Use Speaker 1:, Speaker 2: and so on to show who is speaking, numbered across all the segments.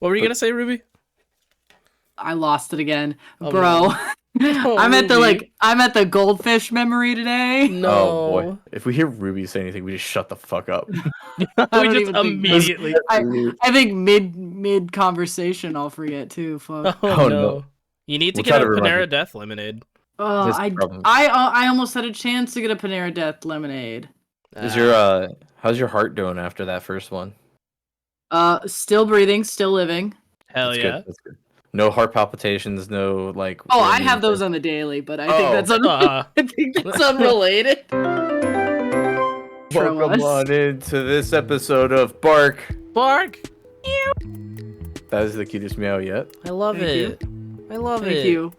Speaker 1: What were you gonna say, Ruby?
Speaker 2: I lost it again,
Speaker 1: Oh,
Speaker 2: bro.
Speaker 1: Oh,
Speaker 2: I'm at
Speaker 1: Ruby.
Speaker 2: the goldfish memory today.
Speaker 1: No.
Speaker 3: Oh boy! If we hear Ruby say anything, we just shut the fuck up.
Speaker 1: We
Speaker 2: don't
Speaker 1: just
Speaker 2: even think-
Speaker 1: immediately.
Speaker 2: I think mid conversation I'll forget too. Fuck.
Speaker 1: Oh,
Speaker 3: Oh,
Speaker 1: no.
Speaker 3: no.
Speaker 1: You need to
Speaker 3: We'll
Speaker 1: get
Speaker 3: try
Speaker 1: a
Speaker 3: to remind
Speaker 1: Panera
Speaker 3: you.
Speaker 1: Death lemonade.
Speaker 2: Oh,
Speaker 3: That's the problem.
Speaker 2: I almost had a chance to get a Panera Death lemonade.
Speaker 3: Is your how's your heart doing after that first one?
Speaker 2: Still breathing, still living.
Speaker 1: Hell
Speaker 3: That's
Speaker 1: yeah.
Speaker 3: good. That's good. No heart palpitations. No like.
Speaker 2: Oh,
Speaker 3: weird
Speaker 2: I have those
Speaker 3: music.
Speaker 2: on the daily, but I
Speaker 3: Oh.
Speaker 2: think that's unrelated.
Speaker 3: Welcome on into this episode of Bark.
Speaker 1: Bark.
Speaker 3: That is the cutest meow yet.
Speaker 1: I love
Speaker 2: Thank
Speaker 1: it. I love it.
Speaker 2: Thank you.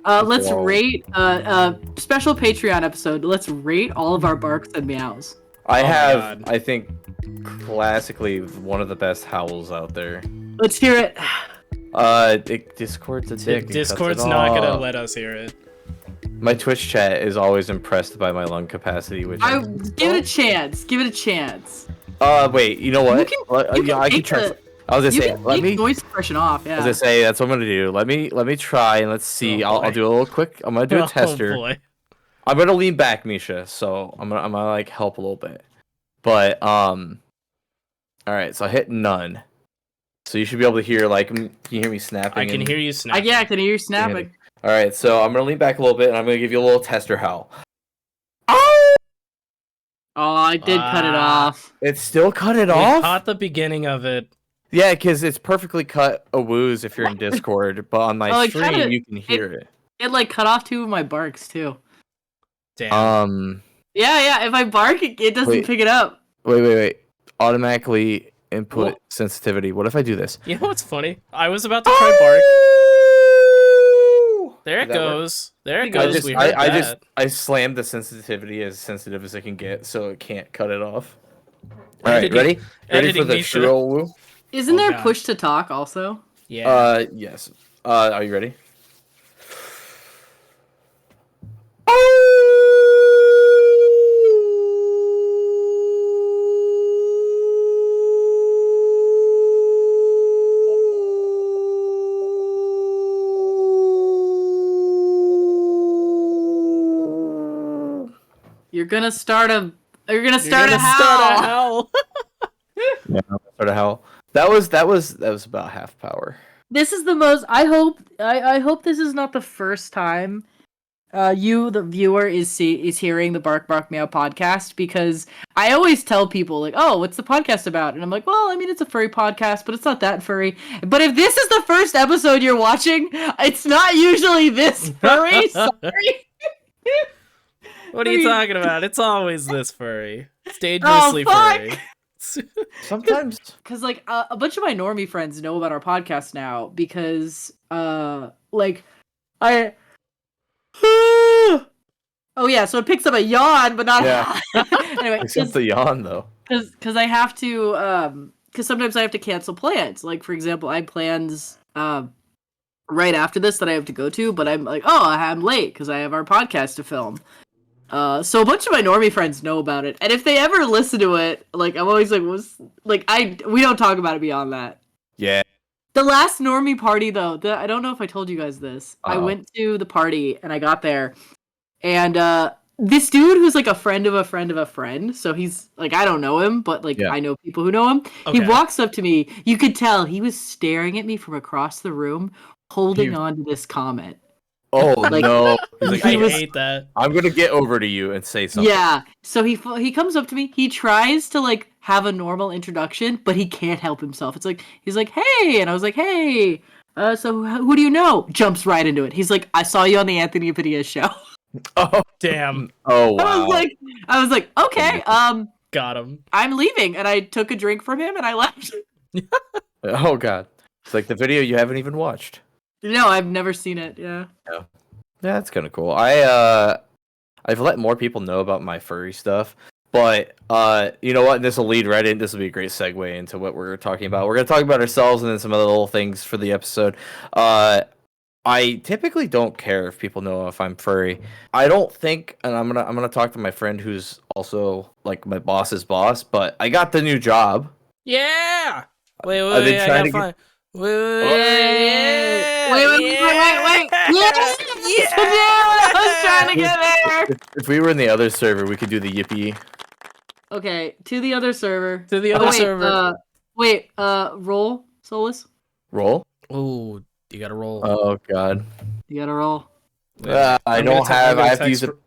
Speaker 2: Let's
Speaker 3: Wow.
Speaker 2: rate special Patreon episode. Let's rate all of our barks and meows.
Speaker 3: I
Speaker 1: Oh my
Speaker 3: have,
Speaker 1: God.
Speaker 3: I think, classically one of the best howls out there.
Speaker 2: Let's hear it.
Speaker 3: Discord's a dick. It cuts
Speaker 1: Discord's
Speaker 3: it
Speaker 1: not gonna
Speaker 3: off.
Speaker 1: let us hear it.
Speaker 3: My Twitch chat is always impressed by my lung capacity, which
Speaker 2: Give it a chance. Give it a chance.
Speaker 3: wait, you know what?
Speaker 2: You can
Speaker 3: Yeah, I can
Speaker 2: take
Speaker 3: try.
Speaker 2: the-
Speaker 3: I was
Speaker 2: You
Speaker 3: gonna say,
Speaker 2: can
Speaker 3: let
Speaker 2: take
Speaker 3: me.
Speaker 2: voice suppression off.
Speaker 3: I
Speaker 2: Yeah.
Speaker 3: was gonna say that's what I'm gonna do. Let me try and let's see.
Speaker 1: Oh,
Speaker 3: I'll
Speaker 1: boy.
Speaker 3: do a little quick. I'm gonna do a tester.
Speaker 1: Oh boy.
Speaker 3: I'm gonna lean back, Misha. So I'm gonna like help a little bit. But all right. So I hit none. So you should be able to hear like can you hear me snapping?
Speaker 1: I can
Speaker 3: and-
Speaker 1: hear you snap.
Speaker 2: Yeah, I can hear you snapping.
Speaker 3: All right. So I'm gonna lean back a little bit and I'm gonna give you a little tester howl.
Speaker 2: Oh, I did cut it
Speaker 1: Ah.
Speaker 2: off.
Speaker 3: It still cut it
Speaker 1: We
Speaker 3: off.
Speaker 1: caught the beginning of it.
Speaker 3: Yeah, because it's perfectly cut a woos if you're in Discord, but on my
Speaker 2: Oh, it
Speaker 3: stream
Speaker 2: kinda-
Speaker 3: you can hear it.
Speaker 2: It like cut off two of my barks too.
Speaker 1: Damn.
Speaker 2: Yeah. If I bark, it doesn't
Speaker 3: Wait.
Speaker 2: pick it up.
Speaker 3: Wait. Automatically input
Speaker 2: What?
Speaker 3: sensitivity. What if I do this?
Speaker 1: You know what's funny? I was about to try bark. There it
Speaker 3: Does that work?
Speaker 1: goes. There it
Speaker 2: I
Speaker 1: goes.
Speaker 3: just,
Speaker 1: We heard that.
Speaker 3: I slammed the sensitivity as sensitive as I can get, so it can't cut it off. All right,
Speaker 1: Editing-
Speaker 3: ready? Ready for
Speaker 1: editing
Speaker 3: the
Speaker 1: Misha.
Speaker 3: shrill woo?
Speaker 2: Isn't
Speaker 1: Oh,
Speaker 2: there
Speaker 1: God.
Speaker 2: push to talk also?
Speaker 1: Yeah.
Speaker 3: Yes. Are you ready?
Speaker 2: You're gonna start a
Speaker 1: You're gonna
Speaker 2: howl.
Speaker 1: start a howl.
Speaker 3: Yeah, sort of how that was about half power.
Speaker 2: This is the most. I hope this is not the first time you, the viewer, is hearing the Bark Bark Meow podcast, because I always tell people like, oh, what's the podcast about? And I'm like, well, I mean, it's a furry podcast, but it's not that furry. But if this is the first episode you're watching, it's not usually this furry. Sorry.
Speaker 1: What are
Speaker 2: I
Speaker 1: you
Speaker 2: mean-
Speaker 1: talking about? It's always this furry. It's dangerously
Speaker 2: fuck!
Speaker 1: furry.
Speaker 3: Sometimes
Speaker 2: Because like a bunch of my normie friends know about our podcast now because like I oh yeah, so it picks up a yawn but not
Speaker 3: Yeah.
Speaker 2: anyway,
Speaker 3: except the yawn though.
Speaker 2: because I have to because sometimes I have to cancel plans. Like for example, I had plans right after this that I have to go to, but I'm like, oh, I'm late because I have our podcast to film. So a bunch of my normie friends know about it, and if they ever listen to it, like I'm always like, we don't talk about it beyond that.
Speaker 3: Yeah.
Speaker 2: The last normie party though, I don't know if I told you guys this. I
Speaker 3: Uh-oh.
Speaker 2: went to the party and I got there, and this dude who's like a friend of a friend of a friend, so he's like, I don't know him, but like
Speaker 3: Yeah.
Speaker 2: I know people who know him.
Speaker 1: Okay.
Speaker 2: He walks up to me. You could tell he was staring at me from across the room, holding
Speaker 3: You-
Speaker 2: on to this comment.
Speaker 3: Oh
Speaker 2: Like-
Speaker 3: no. He's like,
Speaker 1: I
Speaker 2: He was-
Speaker 1: hate that.
Speaker 3: I'm gonna get over to you and say something.
Speaker 2: Yeah. So he comes up to me. He tries to like have a normal introduction, but he can't help himself. It's like he's like, "Hey," and I was like, "Hey." So who do you know? Jumps right into it. He's like, "I saw you on the Anthony Padilla show."
Speaker 3: Oh,
Speaker 1: Damn.
Speaker 3: oh
Speaker 2: I
Speaker 3: wow.
Speaker 2: was like, "Okay,
Speaker 1: Got him.
Speaker 2: I'm leaving," and I took a drink from him and I left.
Speaker 3: Oh god. It's like the video you haven't even watched.
Speaker 2: No, I've never seen it. Yeah.
Speaker 3: Yeah, that's kind of cool. I've let more people know about my furry stuff, but you know what? This will lead right in. This will be a great segue into what we're talking about. We're gonna talk about ourselves and then some other little things for the episode. I typically don't care if people know if I'm furry. I don't think, and I'm gonna talk to my friend who's also like my boss's boss. But I got the new job.
Speaker 1: Yeah. Wait,
Speaker 3: I've been
Speaker 1: I
Speaker 3: trying
Speaker 1: gotta
Speaker 3: to
Speaker 1: find.
Speaker 2: Wait. Yes!
Speaker 1: Yeah!
Speaker 2: I was trying to get there.
Speaker 3: If we were in the other server, we could do the yippee.
Speaker 2: Okay, to the other server.
Speaker 1: To the other
Speaker 2: wait,
Speaker 1: server.
Speaker 2: Roll, Solis.
Speaker 3: Roll?
Speaker 1: Oh, you gotta roll.
Speaker 3: Oh god.
Speaker 2: You gotta roll.
Speaker 3: I
Speaker 1: I'm
Speaker 3: don't
Speaker 1: gonna
Speaker 3: have.
Speaker 1: I'm
Speaker 3: I
Speaker 1: gonna
Speaker 3: have to use
Speaker 1: text,
Speaker 3: a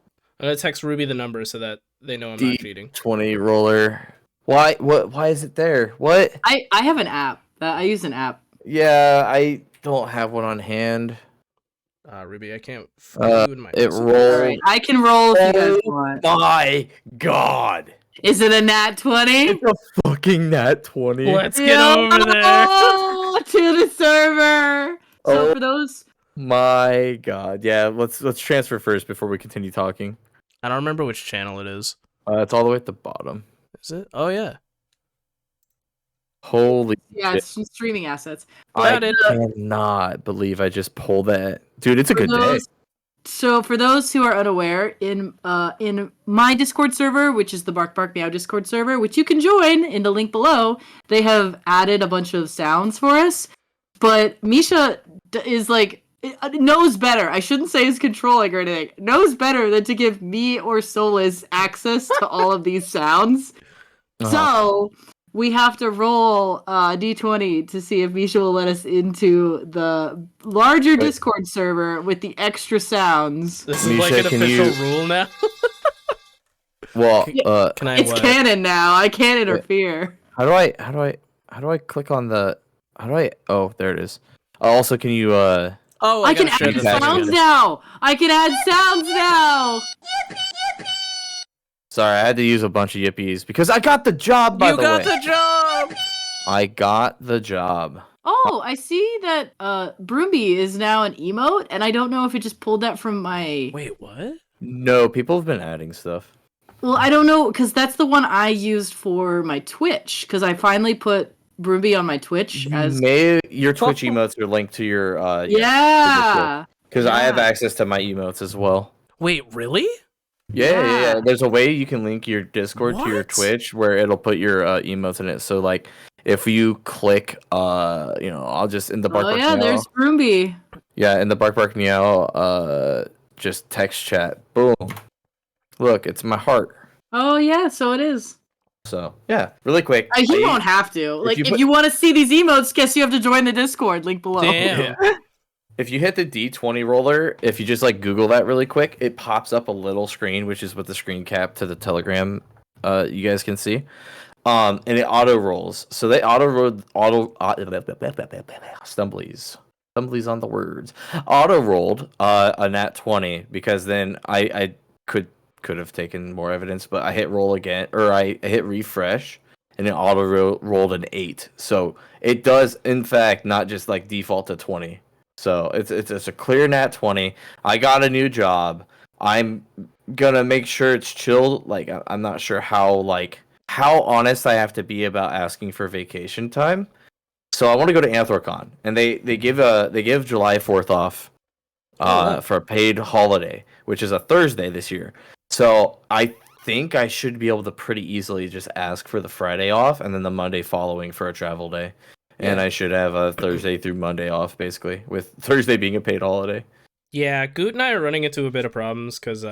Speaker 1: I'm gonna text Ruby the number so that they know I'm not cheating.
Speaker 3: D20 roller. Why? What? Why is it there? What?
Speaker 2: I have an app. I use an app.
Speaker 3: Yeah, I don't have one on hand.
Speaker 1: Ruby, I can't find my
Speaker 3: It
Speaker 1: message.
Speaker 3: rolled.
Speaker 2: Alright, I can roll if you guys
Speaker 3: Oh
Speaker 2: want.
Speaker 3: my god!
Speaker 2: Is it a nat 20?
Speaker 3: It's a fucking nat 20.
Speaker 1: Let's get over there.
Speaker 2: Oh, to the server. So
Speaker 3: Oh.
Speaker 2: for those,
Speaker 3: My god. Yeah, let's transfer first before we continue talking.
Speaker 1: I don't remember which channel it is.
Speaker 3: It's all the way at the bottom.
Speaker 1: Is it? Oh yeah.
Speaker 3: Holy
Speaker 2: yeah,
Speaker 3: shit.
Speaker 2: it's some streaming assets.
Speaker 3: I
Speaker 1: Got it.
Speaker 3: cannot believe I just pulled that. Dude, it's a good day.
Speaker 2: So for those who are unaware, in my Discord server, which is the Bark Bark Meow Discord server, which you can join in the link below, they have added a bunch of sounds for us. But Misha is like knows better. I shouldn't say he's controlling or anything. Knows better than to give me or Solis access to all of these sounds. So we have to roll d20 to see if Misha will let us into the larger Discord server with the extra sounds.
Speaker 1: This is
Speaker 3: Misha,
Speaker 1: like an
Speaker 3: can
Speaker 1: official
Speaker 3: you-
Speaker 1: rule now.
Speaker 3: Well,
Speaker 1: Can I?
Speaker 2: It's
Speaker 1: what?
Speaker 2: canon now. I can't interfere.
Speaker 3: how do I click on the oh, there it is. Also, can you
Speaker 1: Oh,
Speaker 2: I can
Speaker 1: gotta share
Speaker 2: add
Speaker 1: this
Speaker 3: back
Speaker 2: sounds
Speaker 3: together.
Speaker 2: now. I can add sounds now.
Speaker 3: Sorry, I had to use a bunch of yippies because I got the job, by
Speaker 1: You
Speaker 3: the
Speaker 1: got
Speaker 3: way.
Speaker 1: the job.
Speaker 3: I got the job.
Speaker 2: Oh, I see that Broomby is now an emote, and I don't know if it just pulled that from my.
Speaker 1: Wait, what?
Speaker 3: No, people have been adding stuff.
Speaker 2: Well, I don't know, because that's the one I used for my Twitch, because I finally put Broomby on my Twitch as.
Speaker 3: Your Twitch emotes are linked to your
Speaker 2: Yeah.
Speaker 3: because I have
Speaker 2: Yeah.
Speaker 3: access to my emotes as well.
Speaker 1: Wait, really?
Speaker 2: Yeah.
Speaker 3: There's a way you can link your Discord to your
Speaker 1: What?
Speaker 3: Twitch where it'll put your emotes in it. So like, if you click, I'll just in the Bark
Speaker 2: Oh
Speaker 3: Bark
Speaker 2: yeah,
Speaker 3: Meow.
Speaker 2: there's Broomby.
Speaker 3: Yeah, in the Bark Bark Meow, just text chat. Boom. Look, it's my heart.
Speaker 2: Oh yeah, so it is.
Speaker 3: So yeah, really quick.
Speaker 2: You don't have to. Like,
Speaker 3: you
Speaker 2: if
Speaker 3: put-
Speaker 2: you want to see these emotes, guess you have to join the Discord. Link below.
Speaker 1: Damn.
Speaker 3: If you hit the D20 roller, if you just like Google that really quick, it pops up a little screen, which is with the screen cap to the Telegram. You guys can see, and it auto rolls. So they stumblies on the words. Auto rolled a nat 20 because then I could have taken more evidence, but I hit roll again, or I hit refresh, and it auto rolled an 8. So it does in fact not just like default to 20. So it's a clear nat 20. I got a new job. I'm gonna make sure it's chill. Like I'm not sure how honest I have to be about asking for vacation time. So I want to go to Anthrocon, and they give July 4th off for a paid holiday, which is a Thursday this year. So I think I should be able to pretty easily just ask for the Friday off and then the Monday following for a travel day. And I should have a Thursday through Monday off, basically, with Thursday being a paid holiday.
Speaker 1: Yeah, Goot and I are running into a bit of problems because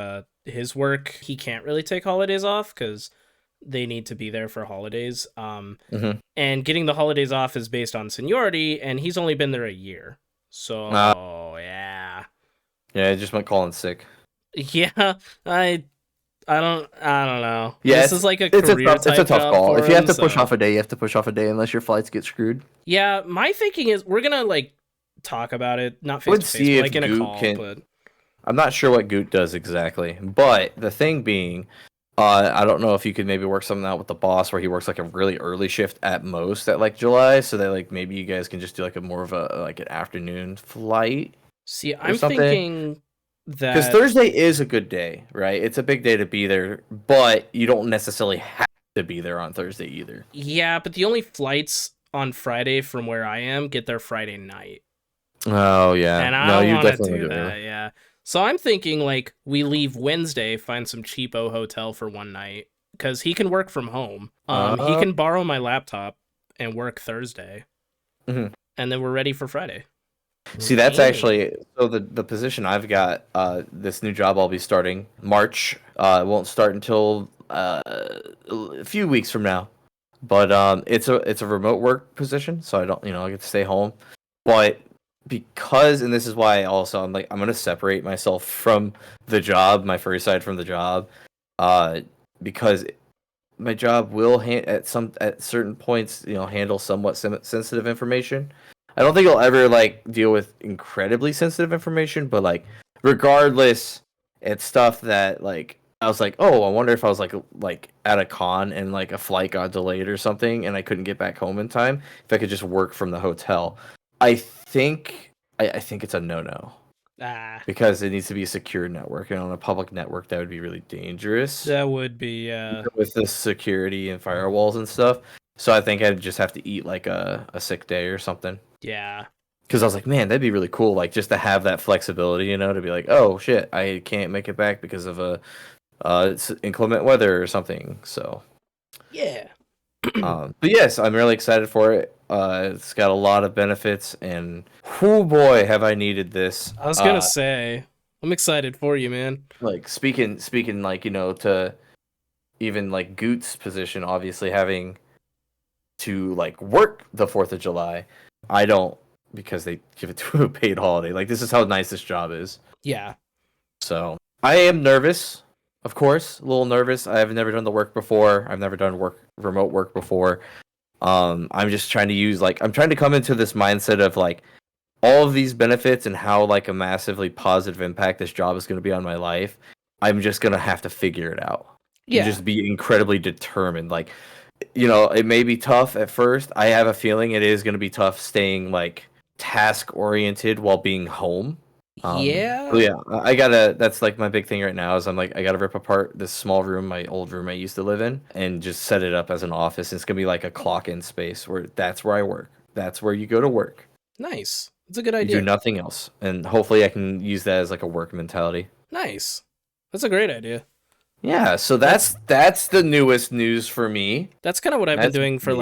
Speaker 1: his work, he can't really take holidays off because they need to be there for holidays. And getting the holidays off is based on seniority, and he's only been there a year. So, yeah.
Speaker 3: Yeah, I just went calling sick.
Speaker 1: Yeah, I don't know.
Speaker 3: Yeah,
Speaker 1: this is like a
Speaker 3: It's
Speaker 1: career
Speaker 3: it's a
Speaker 1: type
Speaker 3: tough
Speaker 1: job
Speaker 3: call.
Speaker 1: for
Speaker 3: If you have
Speaker 1: him,
Speaker 3: to push
Speaker 1: so-
Speaker 3: off a day, you have to push off a day unless your flights get screwed.
Speaker 1: Yeah, my thinking is we're gonna like talk about it, not
Speaker 3: I would
Speaker 1: face to
Speaker 3: see
Speaker 1: face,
Speaker 3: if
Speaker 1: like in a
Speaker 3: Goot
Speaker 1: call.
Speaker 3: can-
Speaker 1: But
Speaker 3: I'm not sure what Goot does exactly, but the thing being, I don't know if you could maybe work something out with the boss where he works like a really early shift at most at like July, so that like maybe you guys can just do like a more of a like an afternoon flight.
Speaker 1: see, I'm
Speaker 3: something.
Speaker 1: thinking that
Speaker 3: Because Thursday is a good day, right? It's a big day to be there, but you don't necessarily have to be there on Thursday either.
Speaker 1: yeah, but the only flights on Friday from where I am get there Friday night.
Speaker 3: Oh yeah,
Speaker 1: And I
Speaker 3: no,
Speaker 1: don't
Speaker 3: you
Speaker 1: want to
Speaker 3: definitely
Speaker 1: do
Speaker 3: do
Speaker 1: that,
Speaker 3: it.
Speaker 1: yeah. So I'm thinking like we leave Wednesday, find some cheapo hotel for one night because he can work from home. He can borrow my laptop and work Thursday. and then we're ready for Friday.
Speaker 3: See, that's actually so the position I've got. This new job I'll be starting March. It won't start until a few weeks from now, but it's a remote work position, so I don't I get to stay home. But because, and this is why also I'm gonna separate myself from the job, my furry side from the job, because my job will at certain points handle somewhat sensitive information. I don't think I'll ever deal with incredibly sensitive information, but regardless, it's stuff that I was like, oh, I wonder if I was like at a con and a flight got delayed or something and I couldn't get back home in time, if I could just work from the hotel. I think it's a no-no. Because it needs to be a secure network, and on a public network that would be really dangerous.
Speaker 1: That would be
Speaker 3: with the security and firewalls and stuff. So I think I'd just have to eat a sick day or something.
Speaker 1: Yeah.
Speaker 3: Because I was like, man, that'd be really cool, just to have that flexibility, to be like, oh shit, I can't make it back because of it's inclement weather or something. So
Speaker 1: yeah.
Speaker 3: But yes, I'm really excited for it. It's got a lot of benefits, and whoo boy, have I needed this.
Speaker 1: I was gonna say, I'm excited for you, man.
Speaker 3: Speaking to even Goot's position, obviously having to work the 4th of July. I don't, because they give it to a paid holiday. This is how nice this job is.
Speaker 1: Yeah.
Speaker 3: So I am nervous, of course, a little nervous. I've never done the work before. I've never done remote work before. I'm just trying to use I'm trying to come into this mindset of all of these benefits and how a massively positive impact this job is going to be on my life. I'm just going to have to figure it out.
Speaker 1: Yeah.
Speaker 3: And just be incredibly determined. It may be tough at first. I have a feeling it is going to be tough staying task oriented while being home.
Speaker 1: Yeah.
Speaker 3: So yeah, that's my big thing right now is I gotta rip apart this small room, my old room I used to live in, and just set it up as an office. It's gonna be a clock in space where that's where I work. That's where you go to work.
Speaker 1: Nice. It's a good idea.
Speaker 3: You do nothing else. And hopefully I can use that as a work mentality.
Speaker 1: Nice. That's a great idea.
Speaker 3: Yeah, so that's the newest news for me.
Speaker 1: That's kind of what I've been doing for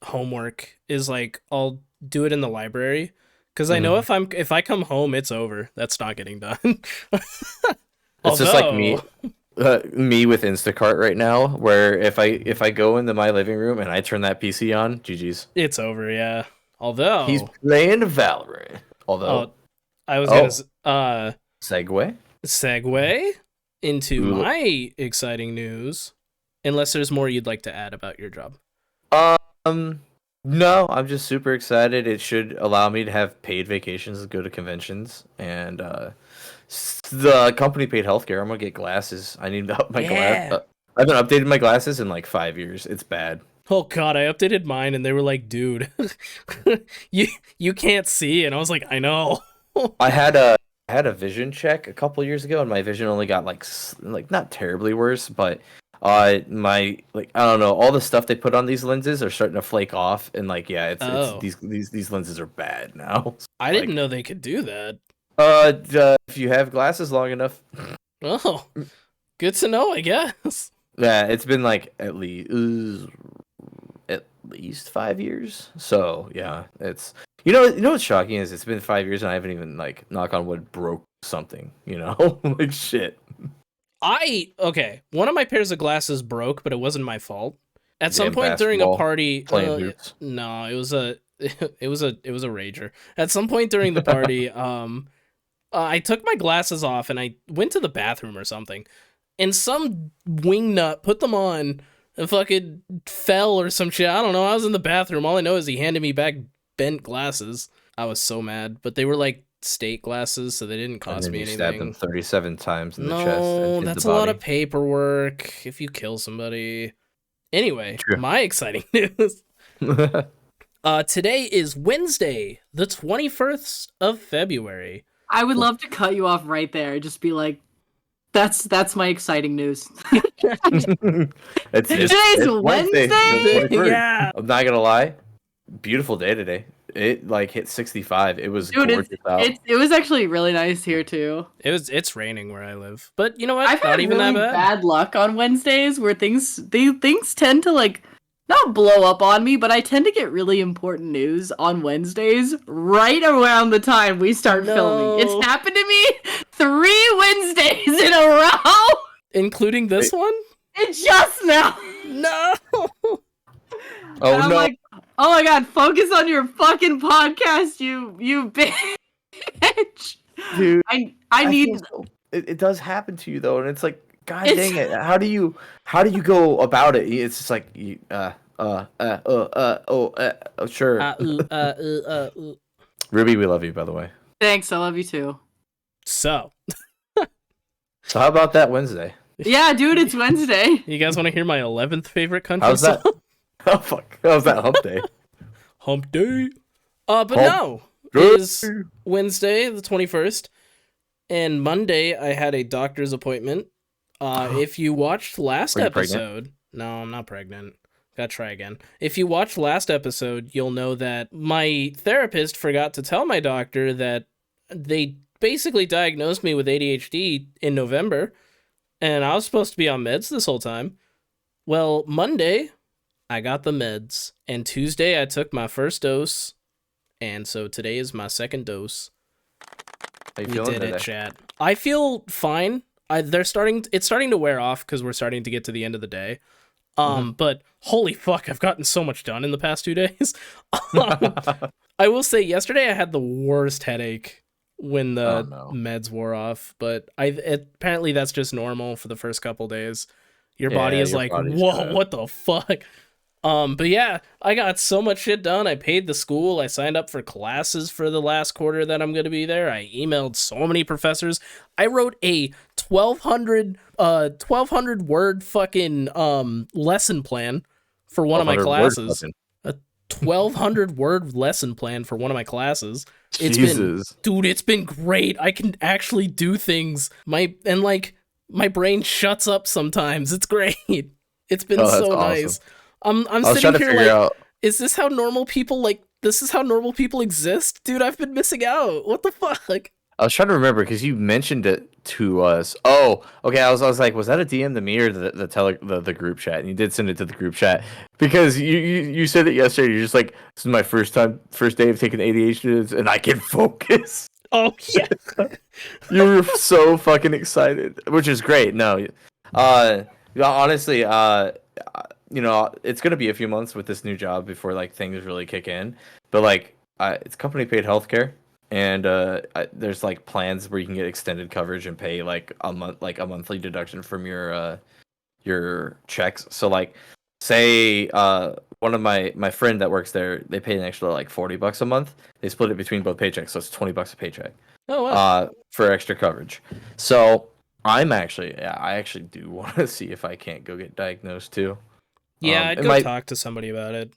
Speaker 1: homework is I'll do it in the library because I know if I come home it's over. That's not getting done.
Speaker 3: It's just like me with Instacart right now, where if I go into my living room and I turn that PC on, GG's.
Speaker 1: It's over, yeah. Although
Speaker 3: he's playing Valorant.
Speaker 1: I was gonna segue into my exciting news, unless there's more you'd like to add about your job.
Speaker 3: No, I'm just super excited. It should allow me to have paid vacations and go to conventions, and the company paid healthcare. I'm gonna get glasses. I need to up my glasses. I haven't updated my glasses in 5 years. It's bad.
Speaker 1: Oh god, I updated mine and they were like, dude, you can't see, and I was like, I know.
Speaker 3: I had a vision check a couple years ago, and my vision only got not terribly worse, but my I don't know, all the stuff they put on these lenses are starting to flake off, and it's these lenses are bad now.
Speaker 1: I didn't know they could do that.
Speaker 3: If you have glasses long enough.
Speaker 1: Oh, good to know, I guess.
Speaker 3: Yeah, it's been at least 5 years. So yeah, it's what's shocking is it's been 5 years and I haven't even knock on wood broke something. Shit. One of my pairs of glasses broke, but it wasn't my fault. At some point during a party,
Speaker 1: no, it was a rager. At some point during the party, I took my glasses off and I went to the bathroom or something, and some wingnut put them on and fucking fell or some shit. I don't know. I was in the bathroom. All I know is he handed me back bent glasses. I was so mad, but they were state glasses, so they didn't cost me anything.
Speaker 3: Stabbed him 37 times in the chest.
Speaker 1: No, that's a lot of paperwork if you kill somebody. Anyway, my exciting news. Today is Wednesday, the 21st of February.
Speaker 2: I would love to cut you off right there. Just be like, that's my exciting news. Today's Wednesday.
Speaker 1: Yeah.
Speaker 3: I'm not gonna lie. Beautiful day today. It hit 65. It was gorgeous out.
Speaker 2: It was actually really nice here too.
Speaker 1: It's raining where I live, but you know what?
Speaker 2: I've had really bad luck on Wednesdays where things tend to not blow up on me, but I tend to get really important news on Wednesdays right around the time we start filming. It's happened to me 3 Wednesdays in a row,
Speaker 1: including this one.
Speaker 2: It's just now.
Speaker 1: No.
Speaker 3: Oh
Speaker 2: I'm
Speaker 3: no!
Speaker 2: like, oh my god, focus on your fucking podcast, you bitch.
Speaker 3: Dude,
Speaker 2: I need.
Speaker 3: It does happen to you though, and it's like, God dang it! How do you go about it? It's just like sure. Ruby, we love you, by the way.
Speaker 2: Thanks, I love you too.
Speaker 1: So
Speaker 3: how about that Wednesday?
Speaker 2: Yeah, dude, it's Wednesday.
Speaker 1: You guys want to hear my 11th favorite country
Speaker 3: How's
Speaker 1: song?
Speaker 3: that? Oh fuck! How's that hump day?
Speaker 1: Hump day. But no, it is Wednesday the 21st, and Monday I had a doctor's appointment. If you watched last episode, no, I'm not pregnant. Gotta try again. If you watched last episode, you'll know that my therapist forgot to tell my doctor that they basically diagnosed me with ADHD in November, and I was supposed to be on meds this whole time. Well, Monday, I got the meds, and Tuesday I took my first dose, and so today is my second dose.
Speaker 3: How you
Speaker 1: We
Speaker 3: feeling
Speaker 1: did
Speaker 3: today?
Speaker 1: it, chat. I feel fine. It's starting to wear off because we're starting to get to the end of the day. But holy fuck, I've gotten so much done in the past 2 days. I will say yesterday I had the worst headache when the meds wore off, but apparently that's just normal for the first couple days. Your body is like, whoa, what the fuck? But yeah, I got so much shit done. I paid the school. I signed up for classes for the last quarter that I'm going to be there. I emailed so many professors. I wrote a 1200 word fucking lesson plan for one of my classes. A 1200 word lesson plan for one of my classes. It's been great. I can actually do things. My brain shuts up sometimes. It's great. It's been so nice. I'm sitting here like, is this how normal people this is how normal people exist? Dude, I've been missing out. What the fuck?
Speaker 3: I was trying to remember because you mentioned it to us. Oh, okay. I was like, was that a DM to me or the group chat? And you did send it to the group chat because you said it yesterday. You're just like, this is my first day of taking ADHD, and I can focus.
Speaker 1: Oh yeah.
Speaker 3: You were so fucking excited, which is great. No, honestly, it's gonna be a few months with this new job before like things really kick in. But like, it's company paid healthcare, and there's like plans where you can get extended coverage and pay like a monthly deduction from your checks. So like, say one of my friend that works there, they pay an extra like $40 a month. They split it between both paychecks, so it's $20 a paycheck.
Speaker 1: Oh wow.
Speaker 3: For extra coverage. So I actually do want to see if I can't go get diagnosed too.
Speaker 1: Yeah, I'd go talk to somebody about it.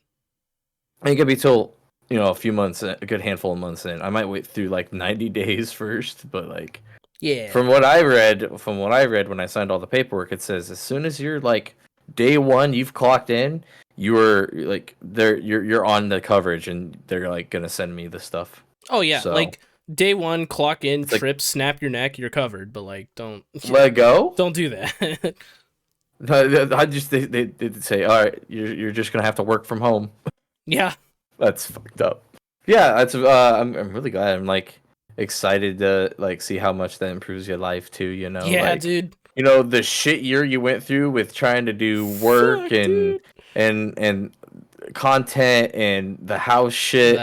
Speaker 3: It could be till a few months, a good handful of months in. I might wait through like 90 days first, but like,
Speaker 1: yeah.
Speaker 3: From what I read when I signed all the paperwork, it says as soon as you're like day one, you've clocked in, you're like you're on the coverage, and they're like gonna send me the stuff.
Speaker 1: Oh yeah, so, like day one, clock in, trip, snap your neck, you're covered. But like, don't
Speaker 3: let go.
Speaker 1: Don't do that.
Speaker 3: I just they did say, all right, you're just gonna have to work from home.
Speaker 1: Yeah,
Speaker 3: that's fucked up. Yeah, that's I'm really glad. I'm like excited to like see how much that improves your life too. Yeah, like,
Speaker 1: dude.
Speaker 3: The shit year you went through with trying to do work and content and the house shit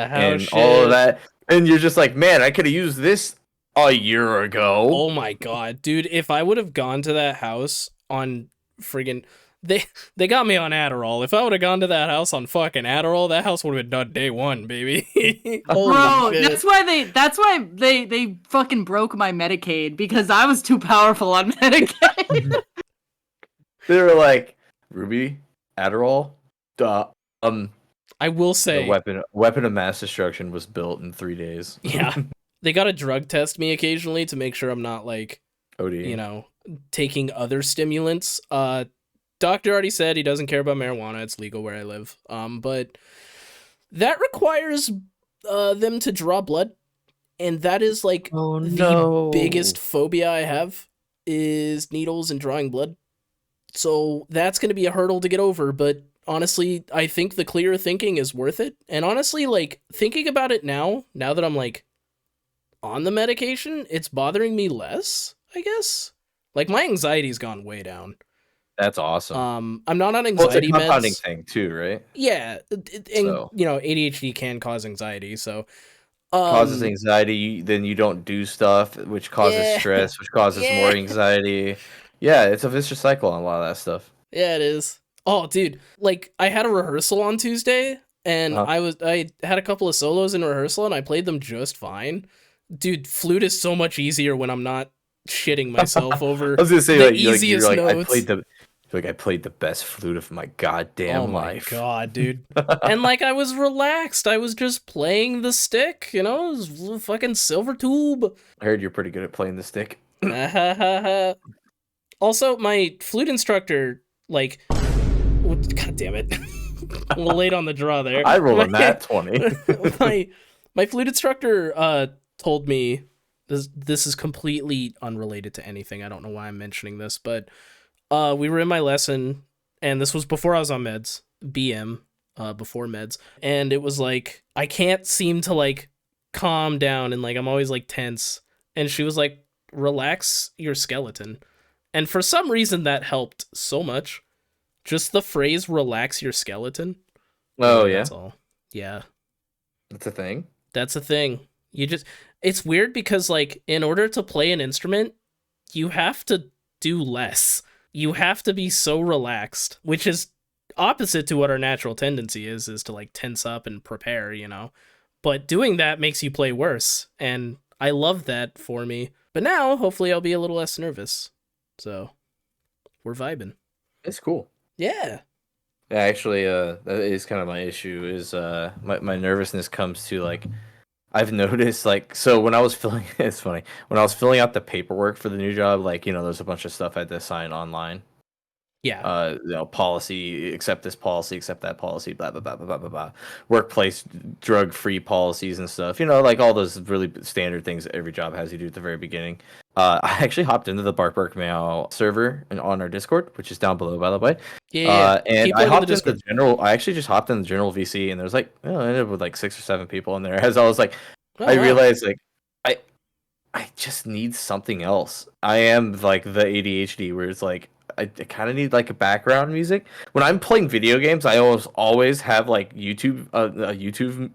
Speaker 3: all of that, and you're just like, man, I could have used this a year ago.
Speaker 1: Oh my god, dude! If I would have gone to that house on friggin' they got me on Adderall. If I would have gone to that house on fucking Adderall, that house would have been done day one, baby.
Speaker 2: Bro, shit. That's why they fucking broke my Medicaid, because I was too powerful on Medicaid.
Speaker 3: They were like, Ruby, Adderall,
Speaker 1: I will say,
Speaker 3: the weapon of mass destruction was built in 3 days.
Speaker 1: Yeah, they gotta drug test me occasionally to make sure I'm not like,
Speaker 3: OD.
Speaker 1: Taking other stimulants. Doctor already said he doesn't care about marijuana. It's legal where I live. But that requires them to draw blood, and that is like the biggest phobia I have is needles and drawing blood. So that's going to be a hurdle to get over, but honestly, I think the clear thinking is worth it. And honestly, like, thinking about it now that I'm, like, on the medication, it's bothering me less, I guess. Like, my anxiety's gone way down.
Speaker 3: That's awesome.
Speaker 1: I'm not on
Speaker 3: Well, it's
Speaker 1: anxiety
Speaker 3: a compounding
Speaker 1: meds.
Speaker 3: thing too, right?
Speaker 1: Yeah, and
Speaker 3: So
Speaker 1: you know, ADHD can cause anxiety, so
Speaker 3: causes anxiety, then you don't do stuff, which causes
Speaker 1: yeah,
Speaker 3: stress, which causes more
Speaker 1: yeah,
Speaker 3: anxiety. Yeah, it's a vicious cycle on a lot of that stuff.
Speaker 1: yeah, it is. Oh, dude, like I had a rehearsal on Tuesday, and
Speaker 3: Uh-huh.
Speaker 1: I had a couple of solos in rehearsal, and I played them just fine. Dude, flute is so much easier when I'm not shitting myself over
Speaker 3: I was gonna say
Speaker 1: the
Speaker 3: like you're
Speaker 1: easiest
Speaker 3: like
Speaker 1: notes.
Speaker 3: I played the best flute of my
Speaker 1: Oh
Speaker 3: goddamn
Speaker 1: my
Speaker 3: life.
Speaker 1: god, dude. And like I was relaxed. I was just playing the stick, you know, it was a fucking silver tube.
Speaker 3: I heard you're pretty good at playing the stick.
Speaker 1: Also, my flute instructor, like, god damn it, a little late on the draw there.
Speaker 3: I rolled a nat 20.
Speaker 1: my flute instructor told me this is completely unrelated to anything. I don't know why I'm mentioning this, but we were in my lesson, and this was before I was on meds, BM, before meds, and it was like I can't seem to like calm down, and like I'm always like tense, and she was like, relax your skeleton. And for some reason that helped so much. Just the phrase relax your skeleton.
Speaker 3: Oh yeah.
Speaker 1: That's all. Yeah.
Speaker 3: That's a thing.
Speaker 1: That's a thing. It's weird because like in order to play an instrument, you have to do less. You have to be so relaxed, which is opposite to what our natural tendency is to like tense up and prepare, you know. But doing that makes you play worse, and I love that for me. But now, hopefully I'll be a little less nervous. So, we're vibing.
Speaker 3: It's cool.
Speaker 1: Yeah.
Speaker 3: Yeah, actually, that is kind of my issue. Is my nervousness comes to like I've noticed like so when I was filling it's funny when I was filling out the paperwork for the new job, like there's a bunch of stuff I had to sign online.
Speaker 1: Yeah.
Speaker 3: Policy, accept this policy, accept that policy, blah blah blah blah blah blah blah. Workplace drug-free policies and stuff. Like all those really standard things that every job has you do at the very beginning. I actually hopped into the Bark Meow server and on our Discord, which is down below, by the way.
Speaker 1: Yeah.
Speaker 3: And
Speaker 1: Keep
Speaker 3: I
Speaker 1: it in
Speaker 3: hopped
Speaker 1: the
Speaker 3: into the
Speaker 1: Discord.
Speaker 3: general. I actually just hopped in the general VC, and there's like, I ended up with like 6 or 7 people in there. As I was like,
Speaker 1: Oh,
Speaker 3: I
Speaker 1: wow.
Speaker 3: realized like, I just need something else. I am like the ADHD where it's like I kind of need like a background music. When I'm playing video games, I always have like a YouTube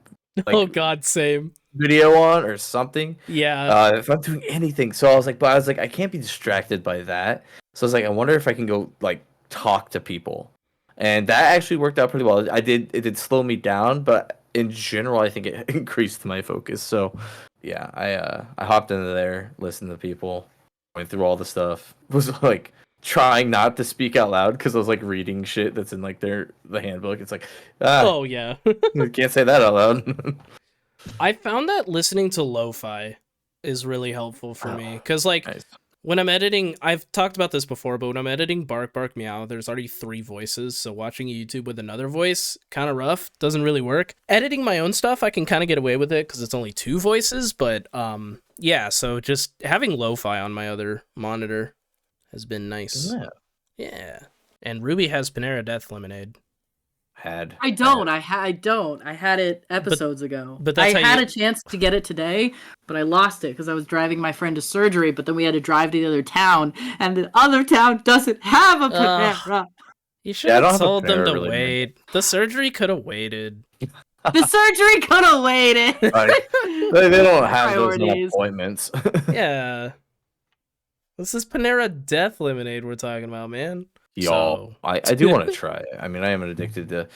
Speaker 3: like
Speaker 1: Oh god, same.
Speaker 3: video on or something.
Speaker 1: Yeah.
Speaker 3: If I'm doing anything, so I was like, I can't be distracted by that. So I was like, I wonder if I can go like talk to people, and that actually worked out pretty well. It did slow me down, but in general, I think it increased my focus. So yeah, I hopped into there, listened to people, went through all the stuff. Was like trying not to speak out loud because I was like reading shit that's in like the handbook. It's like
Speaker 1: Oh yeah.
Speaker 3: you can't say that out loud.
Speaker 1: I found that listening to lo-fi is really helpful for me cuz like
Speaker 3: Nice.
Speaker 1: when I'm editing, I've talked about this before, but when I'm editing Bark Meow, there's already 3 voices, so watching YouTube with another voice kind of rough, doesn't really work. Editing my own stuff, I can kind of get away with it cuz it's only 2 voices, but yeah, so just having lo-fi on my other monitor has been nice.
Speaker 3: Yeah.
Speaker 1: Yeah. And Ruby has Panera Death Lemonade.
Speaker 2: I don't. I don't. I had it episodes ago.
Speaker 1: but
Speaker 2: I
Speaker 1: that's how
Speaker 2: had
Speaker 1: you-
Speaker 2: a chance to get it today, but I lost it because I was driving my friend to surgery. But then we had to drive to the other town, and the other town doesn't have a Panera.
Speaker 1: You should
Speaker 3: I don't
Speaker 1: have
Speaker 3: have a
Speaker 1: told them
Speaker 3: Panera
Speaker 1: to
Speaker 3: really near me.
Speaker 1: wait. The surgery could have waited.
Speaker 2: The surgery could have waited.
Speaker 3: They don't have those
Speaker 2: Priorities.
Speaker 3: appointments.
Speaker 1: Yeah. This is Panera Death Lemonade we're talking about, man.
Speaker 3: Y'all,
Speaker 1: So-
Speaker 3: I do want to try it. I mean, I am addicted to.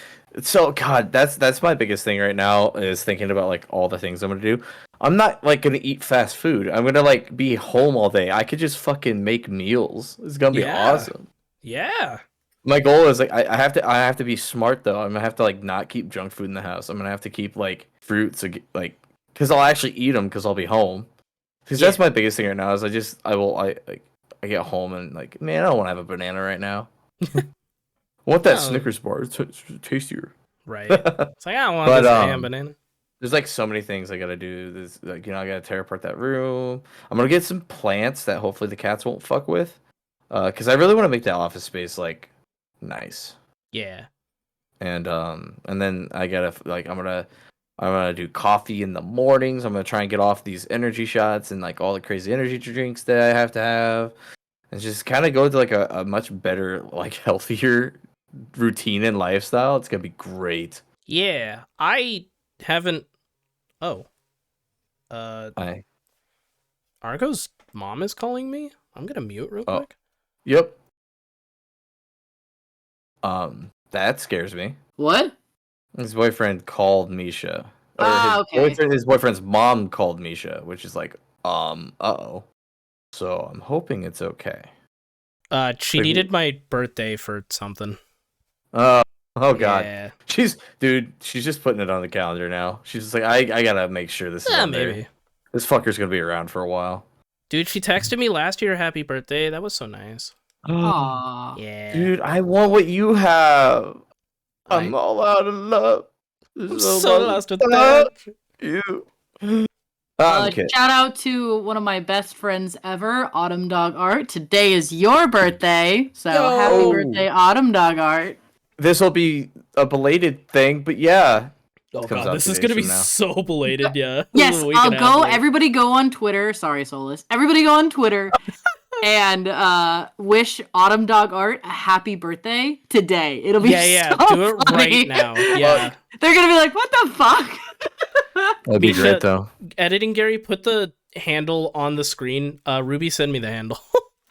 Speaker 3: So God, that's my biggest thing right now is thinking about like all the things I'm gonna do. I'm not like gonna eat fast food. I'm gonna like be home all day. I could just fucking make meals. It's gonna be
Speaker 1: Yeah.
Speaker 3: awesome.
Speaker 1: Yeah.
Speaker 3: My goal is like I have to be smart though. I'm gonna have to like not keep junk food in the house. I'm gonna have to keep like fruits like because I'll actually eat them because I'll be home. Because that's my biggest thing right now is I get home and like man I don't want to have a banana right now. I want that
Speaker 1: No.
Speaker 3: Snickers bar. It's tastier.
Speaker 1: Right. It's like, I don't want
Speaker 3: But,
Speaker 1: this damn banana.
Speaker 3: There's like so many things I gotta do. There's like I gotta tear apart that room. I'm gonna get some plants that hopefully the cats won't fuck with. Because I really want to make that office space like nice.
Speaker 1: Yeah.
Speaker 3: and then I gotta like I'm gonna do coffee in the mornings. I'm gonna try and get off these energy shots and like all the crazy energy drinks that I have to have, and just kind of go to like a much better, like healthier routine and lifestyle. It's gonna be great.
Speaker 1: Yeah, I haven't. Oh,
Speaker 3: I
Speaker 1: Argo's mom is calling me. I'm gonna mute real
Speaker 3: oh
Speaker 1: quick.
Speaker 3: yep. That scares me.
Speaker 2: What?
Speaker 3: His boyfriend called Misha. Or
Speaker 2: Okay.
Speaker 3: his boyfriend's mom called Misha, which is like, uh-oh. So I'm hoping it's okay.
Speaker 1: She
Speaker 3: Wait,
Speaker 1: needed my birthday for something.
Speaker 3: Oh, oh God.
Speaker 1: Yeah.
Speaker 3: She's just putting it on the calendar now. She's just like, I gotta make sure this is on
Speaker 1: Maybe.
Speaker 3: there. This fucker's gonna be around for a while.
Speaker 1: Dude, she texted me last year, happy birthday. That was so nice.
Speaker 2: Aww.
Speaker 1: Yeah.
Speaker 3: Dude, I want what you have. I'm
Speaker 1: I-
Speaker 3: all out of love.
Speaker 1: I'm so lost without you.
Speaker 3: you. I'm kidding.
Speaker 2: Shout out to one of my best friends ever, Autumn Dog Art. Today is your birthday, so
Speaker 1: Yo!
Speaker 2: happy birthday, Autumn Dog Art.
Speaker 3: This will be a belated thing, but yeah.
Speaker 1: Oh
Speaker 3: Comes
Speaker 1: god,
Speaker 3: out
Speaker 1: this
Speaker 3: 2
Speaker 1: is
Speaker 3: days
Speaker 1: gonna be
Speaker 3: from now.
Speaker 1: so belated, yeah.
Speaker 2: Yes,
Speaker 1: A week
Speaker 2: I'll
Speaker 1: and a half
Speaker 2: go.
Speaker 1: late.
Speaker 2: Everybody go on Twitter. Sorry, Solis. Everybody go on Twitter and wish Autumn Dog Art a happy birthday today. It'll be
Speaker 1: Yeah,
Speaker 2: so
Speaker 1: do it
Speaker 2: funny.
Speaker 1: right now. Yeah.
Speaker 2: They're gonna be like, "What the fuck?"
Speaker 3: That'd be
Speaker 1: Misha-
Speaker 3: great, though.
Speaker 1: Editing Gary, put the handle on the screen. Ruby, send me the handle.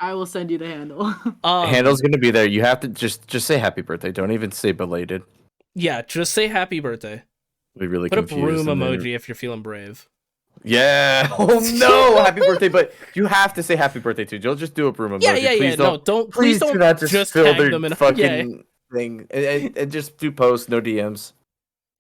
Speaker 2: I will send you the handle.
Speaker 3: Handle's gonna be there. You have to just say happy birthday. Don't even say belated.
Speaker 1: Yeah, just say happy birthday.
Speaker 3: We'll be really
Speaker 1: Put a
Speaker 3: confused.
Speaker 1: broom
Speaker 3: and then-
Speaker 1: emoji if you're feeling brave.
Speaker 3: Yeah. Oh no! Happy birthday, but you have to say happy birthday too. You'll just do a broom emoji.
Speaker 1: Yeah.
Speaker 3: Please
Speaker 1: No, don't. Please don't
Speaker 3: do not just fill
Speaker 1: tag
Speaker 3: their
Speaker 1: them in.
Speaker 3: fucking thing and just do posts, no DMs.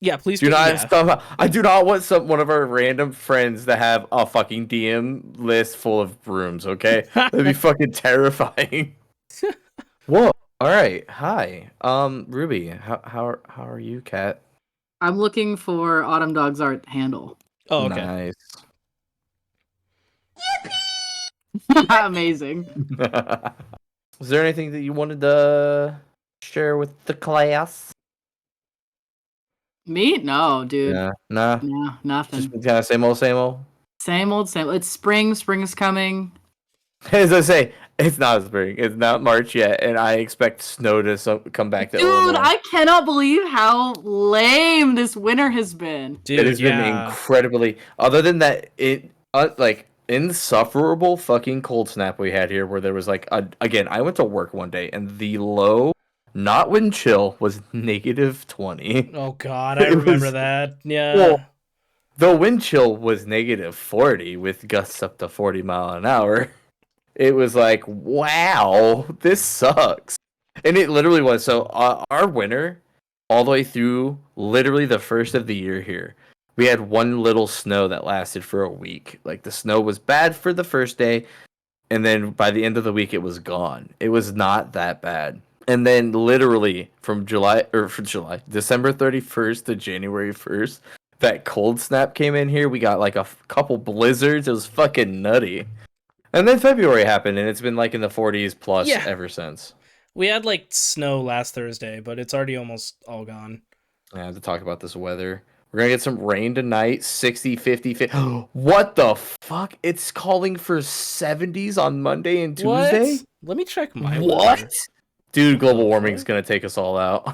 Speaker 1: Yeah, please
Speaker 3: Do not
Speaker 1: yeah.
Speaker 3: stuff. I do not want one of our random friends to have a fucking DM list full of brooms. Okay, that'd be fucking terrifying. Whoa. All right. Hi. Ruby. How are you, Kat?
Speaker 2: I'm looking for Autumn Dog's Art handle.
Speaker 1: Oh, okay.
Speaker 3: Nice.
Speaker 2: Amazing.
Speaker 3: Was there anything that you wanted to share with the class?
Speaker 2: Me? No, dude.
Speaker 3: Yeah. Nah.
Speaker 2: No, nothing.
Speaker 3: Just kind of same old, same old.
Speaker 2: Same old, same. It's spring. Spring's coming.
Speaker 3: As I say, it's not spring. It's not March yet, and I expect snow to come back to
Speaker 2: Dude,
Speaker 3: Illinois.
Speaker 2: I cannot believe how lame this winter has been.
Speaker 1: Dude,
Speaker 3: It has been incredibly. Other than that, like insufferable fucking cold snap we had here, where there was like again. I went to work one day, and the low, not wind chill, was -20.
Speaker 1: Oh god, I
Speaker 3: It
Speaker 1: remember
Speaker 3: was-
Speaker 1: that. Yeah.
Speaker 3: Well, the wind chill was -40 with gusts up to 40 mile an hour. It was like, wow, this sucks. And it literally was. So our winter, all the way through literally the first of the year here, we had one little snow that lasted for a week. Like the snow was bad for the first day, and then by the end of the week it was gone. It was not that bad. And then literally from December 31st to January 1st, that cold snap came in here. We got like a couple blizzards. It was fucking nutty. And then February happened, and it's been like in the 40s plus ever since.
Speaker 1: We had like snow last Thursday, but it's already almost all gone.
Speaker 3: I have to talk about this weather. We're going to get some rain tonight, 60, 50, 50. What the fuck? It's calling for 70s on Monday and Tuesday?
Speaker 1: What? Let me check my
Speaker 3: What?
Speaker 1: weather.
Speaker 3: Dude, global warming's going to take us all out.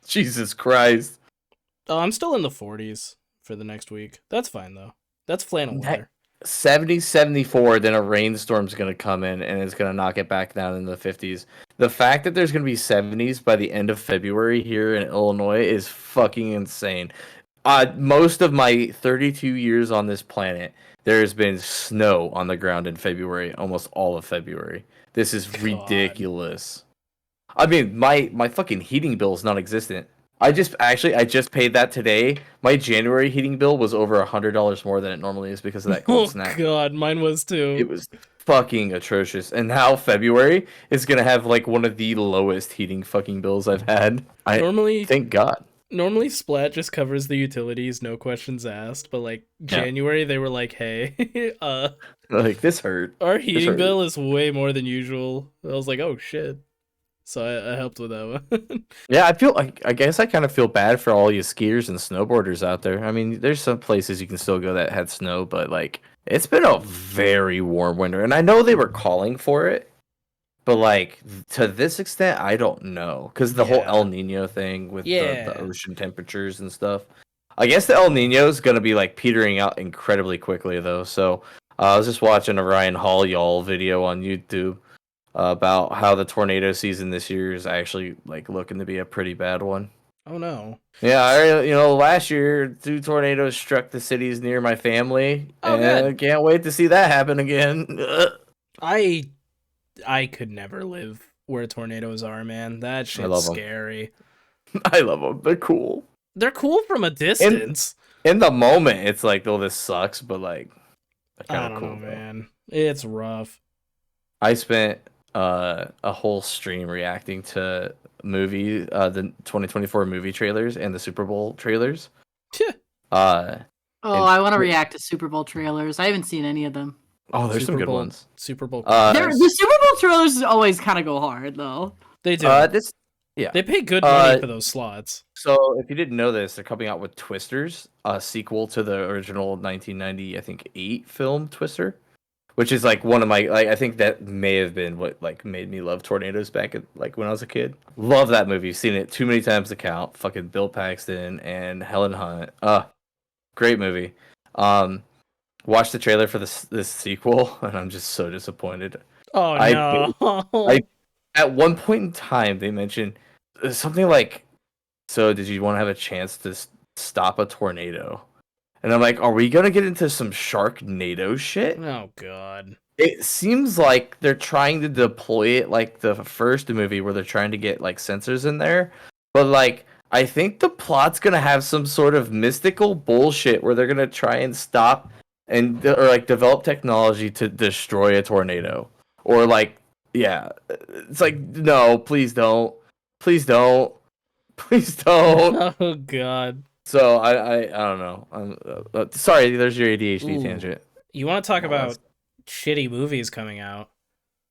Speaker 3: Jesus Christ.
Speaker 1: Oh, I'm still in the 40s for the next week. That's fine, though. That's flannel weather.
Speaker 3: 70, 74, then a rainstorm's going to come in and it's going to knock it back down in the 50s. The fact that there's going to be 70s by the end of February here in Illinois is fucking insane. Most of my 32 years on this planet, there has been snow on the ground in February, almost all of February. This is ridiculous. I mean, my fucking heating bill is non-existent. I just paid that today. My January heating bill was over $100 more than it normally is because of that cold snap.
Speaker 1: Oh god, mine was too.
Speaker 3: It was fucking atrocious. And now February is gonna have like one of the lowest heating fucking bills I've had. Thank God.
Speaker 1: Normally Splat just covers the utilities, no questions asked. But like January, they were like, "Hey,
Speaker 3: like this hurt.
Speaker 1: Our heating bill is way more than usual." I was like, "Oh shit." so I helped with that one.
Speaker 3: Yeah, I guess I kind of feel bad for all you skiers and snowboarders out there. I mean, there's some places you can still go that had snow, but like it's been a very warm winter, and I know they were calling for it, but like to this extent, I don't know because the whole El Nino thing with the ocean temperatures and stuff. I guess the El Nino is gonna be like petering out incredibly quickly though. So I was just watching a Ryan Hall y'all video on YouTube about how the tornado season this year is actually like looking to be a pretty bad one.
Speaker 1: Oh no.
Speaker 3: Yeah, last year 2 tornadoes struck the cities near my family, and I can't wait to see that happen again.
Speaker 1: I could never live where tornadoes are, man. That shit's scary.
Speaker 3: I love them. They're cool.
Speaker 1: They're cool from a distance.
Speaker 3: In the moment, it's like, oh, this sucks, but like,
Speaker 1: I don't know, man. It's rough.
Speaker 3: I spent a whole stream reacting to the 2024 movie trailers and the Super Bowl trailers.
Speaker 2: I want to react to Super Bowl trailers. I haven't seen any of them.
Speaker 3: Oh, there's some good ones.
Speaker 1: Super Bowl.
Speaker 2: The Super Bowl trailers always kind of go hard, though.
Speaker 1: They do. They pay good money for those slots.
Speaker 3: So, if you didn't know this, they're coming out with Twisters, a sequel to the original 1990, I think, 8 film Twister, which is like one of my I think that may have been what like made me love tornadoes back at like when I was a kid. Love that movie. Seen it too many times to count. Fucking Bill Paxton and Helen Hunt. Great movie. Watched the trailer for this sequel, and I'm just so disappointed.
Speaker 1: Oh no!
Speaker 3: At one point in time, they mentioned something like, "So, did you want to have a chance to stop a tornado?" And I'm like, "Are we gonna get into some Sharknado shit?"
Speaker 1: Oh god!
Speaker 3: It seems like they're trying to deploy it like the first movie, where they're trying to get like sensors in there, but like. I think the plot's gonna have some sort of mystical bullshit where they're gonna try and stop or like develop technology to destroy a tornado, or like it's like no, please don't, please don't.
Speaker 1: Oh god.
Speaker 3: So I don't know. I'm sorry. There's your ADHD tangent.
Speaker 1: You want to talk about shitty movies coming out?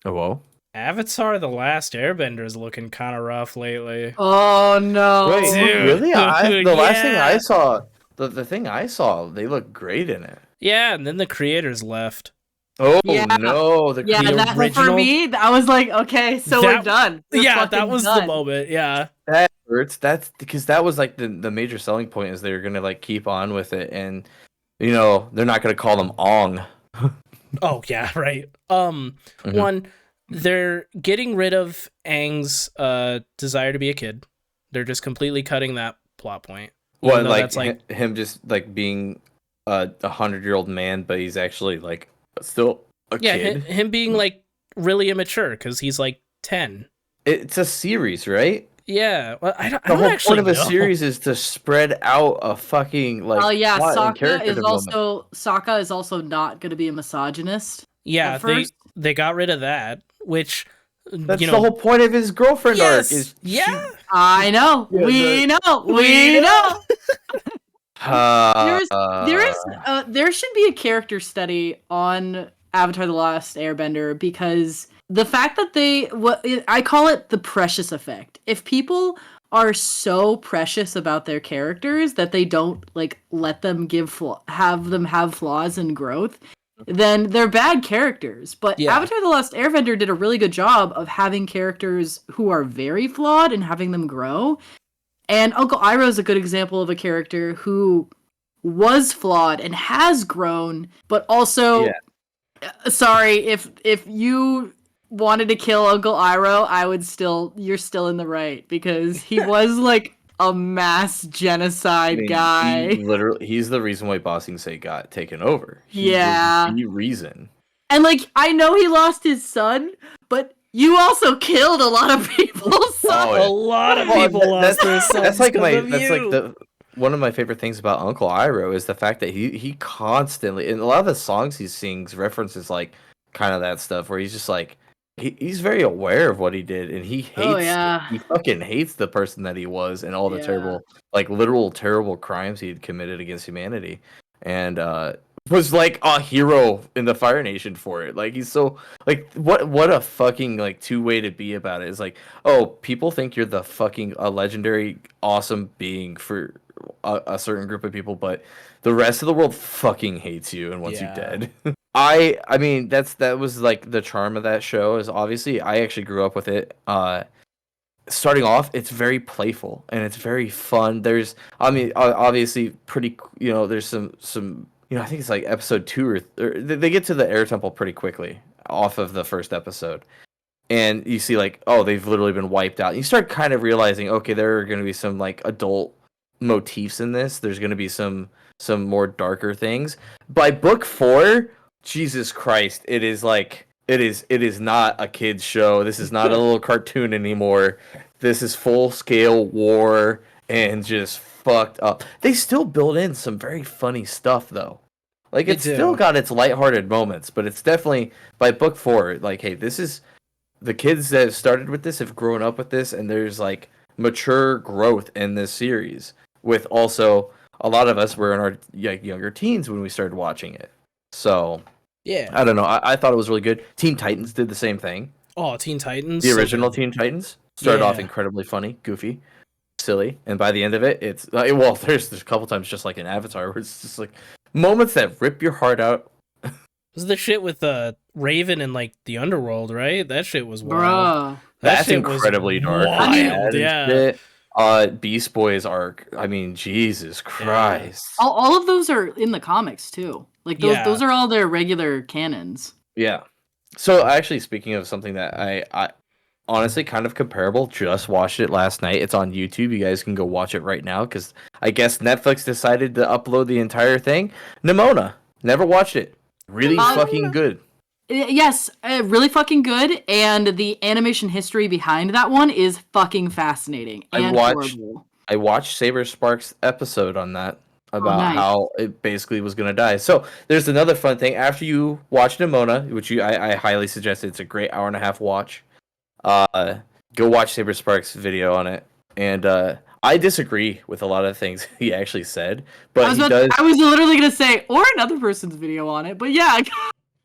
Speaker 3: Oh, whoa.
Speaker 1: Avatar: The Last Airbender is looking kind of rough lately.
Speaker 2: Oh no!
Speaker 3: Wait, dude, really? The last thing I saw, the thing I saw, they look great in it.
Speaker 1: Yeah, and then the creators left.
Speaker 3: Oh no!
Speaker 2: That for me, I was like, okay, so we're done.
Speaker 1: That was the moment. Yeah,
Speaker 3: that hurts. That's because that was like the major selling point is they were gonna like keep on with it, and they're not gonna call them Ong.
Speaker 1: Oh yeah, right. One. They're getting rid of Aang's desire to be a kid. They're just completely cutting that plot point.
Speaker 3: Well, like him just like being a 100-year-old man, but he's actually like still a kid.
Speaker 1: Yeah, him being like really immature because he's like 10.
Speaker 3: It's a series, right?
Speaker 1: Yeah, well, I don't
Speaker 3: the whole
Speaker 1: actually
Speaker 3: point of a
Speaker 1: know.
Speaker 3: series is to spread out a fucking like.
Speaker 2: Oh yeah, Sokka is also not going to be a misogynist.
Speaker 1: Yeah, they got rid of that, which
Speaker 3: that's the whole point of his girlfriend arc.
Speaker 2: I know. We know. There should be a character study on Avatar: The Last Airbender because the fact that I call it the precious effect. If people are so precious about their characters that they don't like let them have them have flaws and growth, then they're bad characters. But Avatar: The Last Airbender did a really good job of having characters who are very flawed and having them grow. And Uncle Iroh is a good example of a character who was flawed and has grown, but also, sorry, if you wanted to kill Uncle Iroh, you're still in the right, because he was like a mass genocide guy.
Speaker 3: He's the reason why Ba Sing Se got taken over. He's the reason.
Speaker 2: And like, I know he lost his son, but you also killed a lot of people's sons.
Speaker 1: A lot of people lost their sons.
Speaker 3: That's one of my favorite things about Uncle Iroh is the fact that he constantly, in a lot of the songs he sings, references like kind of that stuff where he's just like he's very aware of what he did, and he hates he fucking hates the person that he was and all the terrible, like literal terrible crimes he had committed against humanity. And was like a hero in the Fire Nation for it. Like he's so like what a fucking like two-way to be about it. It's like, oh, people think you're the fucking a legendary awesome being for a certain group of people, but the rest of the world fucking hates you and wants you dead. I mean that was like the charm of that show is obviously I actually grew up with it. Starting off, it's very playful and it's very fun. There's obviously pretty there's some I think it's like episode 2 or they get to the air temple pretty quickly off of the first episode. And you see like, oh, they've literally been wiped out. You start kind of realizing, okay, there are going to be some like adult motifs in this. There's going to be some more darker things. By book 4, Jesus Christ, it is like it is not a kids show. This is not a little cartoon anymore. This is full scale war and just fucked up. They still build in some very funny stuff though. Like it's still got its lighthearted moments, but it's definitely by book 4, like, hey, this is the kids that have started with this have grown up with this, and there's like mature growth in this series. With also a lot of us were in our younger teens when we started watching it. So
Speaker 1: yeah,
Speaker 3: I don't know. I thought it was really good. Teen Titans did the same thing.
Speaker 1: Oh, Teen Titans.
Speaker 3: The original Teen Titans started off incredibly funny, goofy, silly, and by the end of it, it's there's a couple times just like in Avatar where it's just like moments that rip your heart out.
Speaker 1: This is the shit with Raven and like the underworld, right? That shit was wild.
Speaker 2: Bruh.
Speaker 3: That's incredibly dark.
Speaker 1: Wild, yeah.
Speaker 3: Beast Boys arc. I mean, Jesus Christ.
Speaker 2: All of those are in the comics too. Like those are all their regular canons.
Speaker 3: Yeah. So actually, speaking of something that I honestly kind of comparable, just watched it last night. It's on YouTube. You guys can go watch it right now because I guess Netflix decided to upload the entire thing. Nimona. Never watched it. Really fucking good.
Speaker 2: Yes, really fucking good, and the animation history behind that one is fucking fascinating and horrible.
Speaker 3: I watched Saber Sparks' episode on that about how it basically was gonna die. So there's another fun thing. After you watch Nimona, which I highly suggest, it's a great 1.5-hour watch. Go watch Saber Sparks' video on it, and I disagree with a lot of things he actually said, but I
Speaker 2: was literally gonna say, or another person's video on it, but yeah.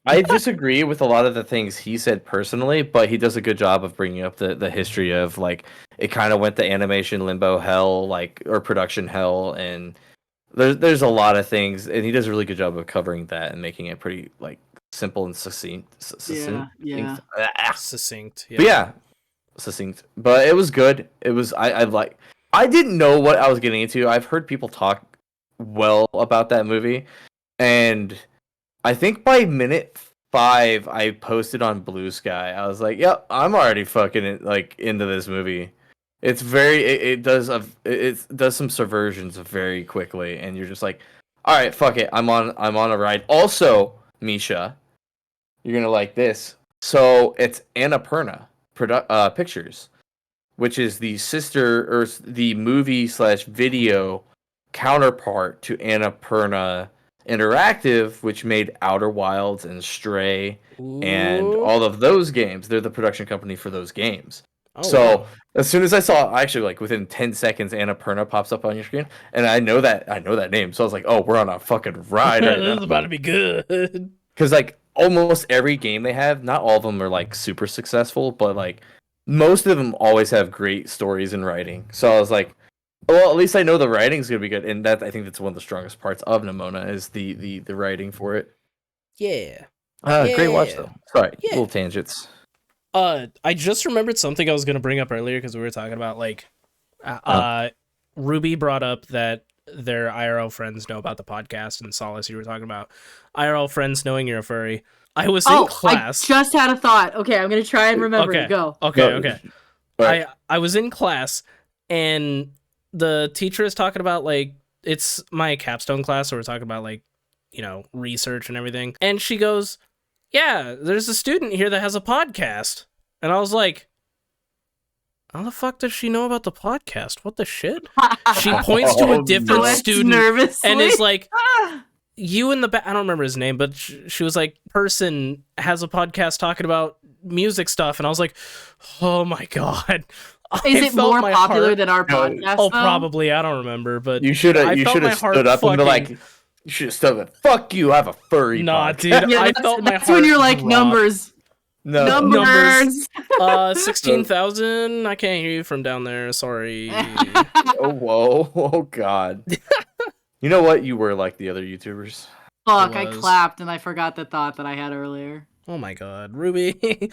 Speaker 3: I disagree with a lot of the things he said personally, but he does a good job of bringing up the history of like it kind of went to animation limbo hell, like or production hell, and there's a lot of things, and he does a really good job of covering that and making it pretty like simple and succinct.
Speaker 1: Succinct. Yeah.
Speaker 3: But yeah, succinct. But it was good. It was I didn't know what I was getting into. I've heard people talk well about that movie, and I think by minute 5, I posted on Blue Sky. I was like, "Yep, I'm already fucking into this movie." It's very it does some subversions very quickly, and you're just like, "All right, fuck it, I'm on a ride." Also, Misha, you're gonna like this. So it's Annapurna Pictures, which is the sister or the movie/video counterpart to Annapurna Interactive, which made Outer Wilds and Stray and all of those games. They're the production company for those games. Wow. As soon as I saw, actually, like within 10 seconds, Annapurna pops up on your screen, and I know that name. So I was like, "Oh, we're on a fucking ride right now.
Speaker 1: This is about to be good."
Speaker 3: Because like almost every game they have, not all of them are like super successful, but like most of them always have great stories and writing. So I was like, well, at least I know the writing's gonna be good, and I think that's one of the strongest parts of Nimona is the writing for it.
Speaker 1: Yeah.
Speaker 3: Great watch though. Sorry, little tangents.
Speaker 1: I just remembered something I was gonna bring up earlier because we were talking about like, Ruby brought up that their IRL friends know about the podcast, and Solis, you were talking about IRL friends knowing you're a furry. I was in class.
Speaker 2: I just had a thought. Okay, I'm gonna try and remember to go.
Speaker 1: Okay. Right. I was in class, and the teacher is talking about like it's my capstone class, so we're talking about like research and everything, and she goes, "Yeah, there's a student here that has a podcast," and I was like, "How the fuck does she know about the podcast? What the shit?" She points to a different student
Speaker 2: nervously.
Speaker 1: and is like, "You in the back." I don't remember his name, but she was like, "Person has a podcast talking about music stuff," and I was like, "Oh my god."
Speaker 2: Is it more popular than our podcast?
Speaker 1: Oh, probably. I don't remember, but
Speaker 3: you should have stood up and been like, You should have said that. Fuck you. I have a furry.
Speaker 1: Nah,
Speaker 3: podcast.
Speaker 1: dude.
Speaker 2: Yeah,
Speaker 1: I felt my
Speaker 2: that's
Speaker 1: heart
Speaker 2: when you're like
Speaker 1: drop.
Speaker 2: numbers.
Speaker 3: No.
Speaker 2: Numbers.
Speaker 1: 16,000. I can't hear you from down there. Sorry.
Speaker 3: Oh whoa. Oh god. You know what? You were like the other YouTubers.
Speaker 2: Fuck,
Speaker 1: It
Speaker 2: I
Speaker 1: was.
Speaker 2: clapped and I forgot the thought that I had earlier.
Speaker 1: Oh my god, Ruby.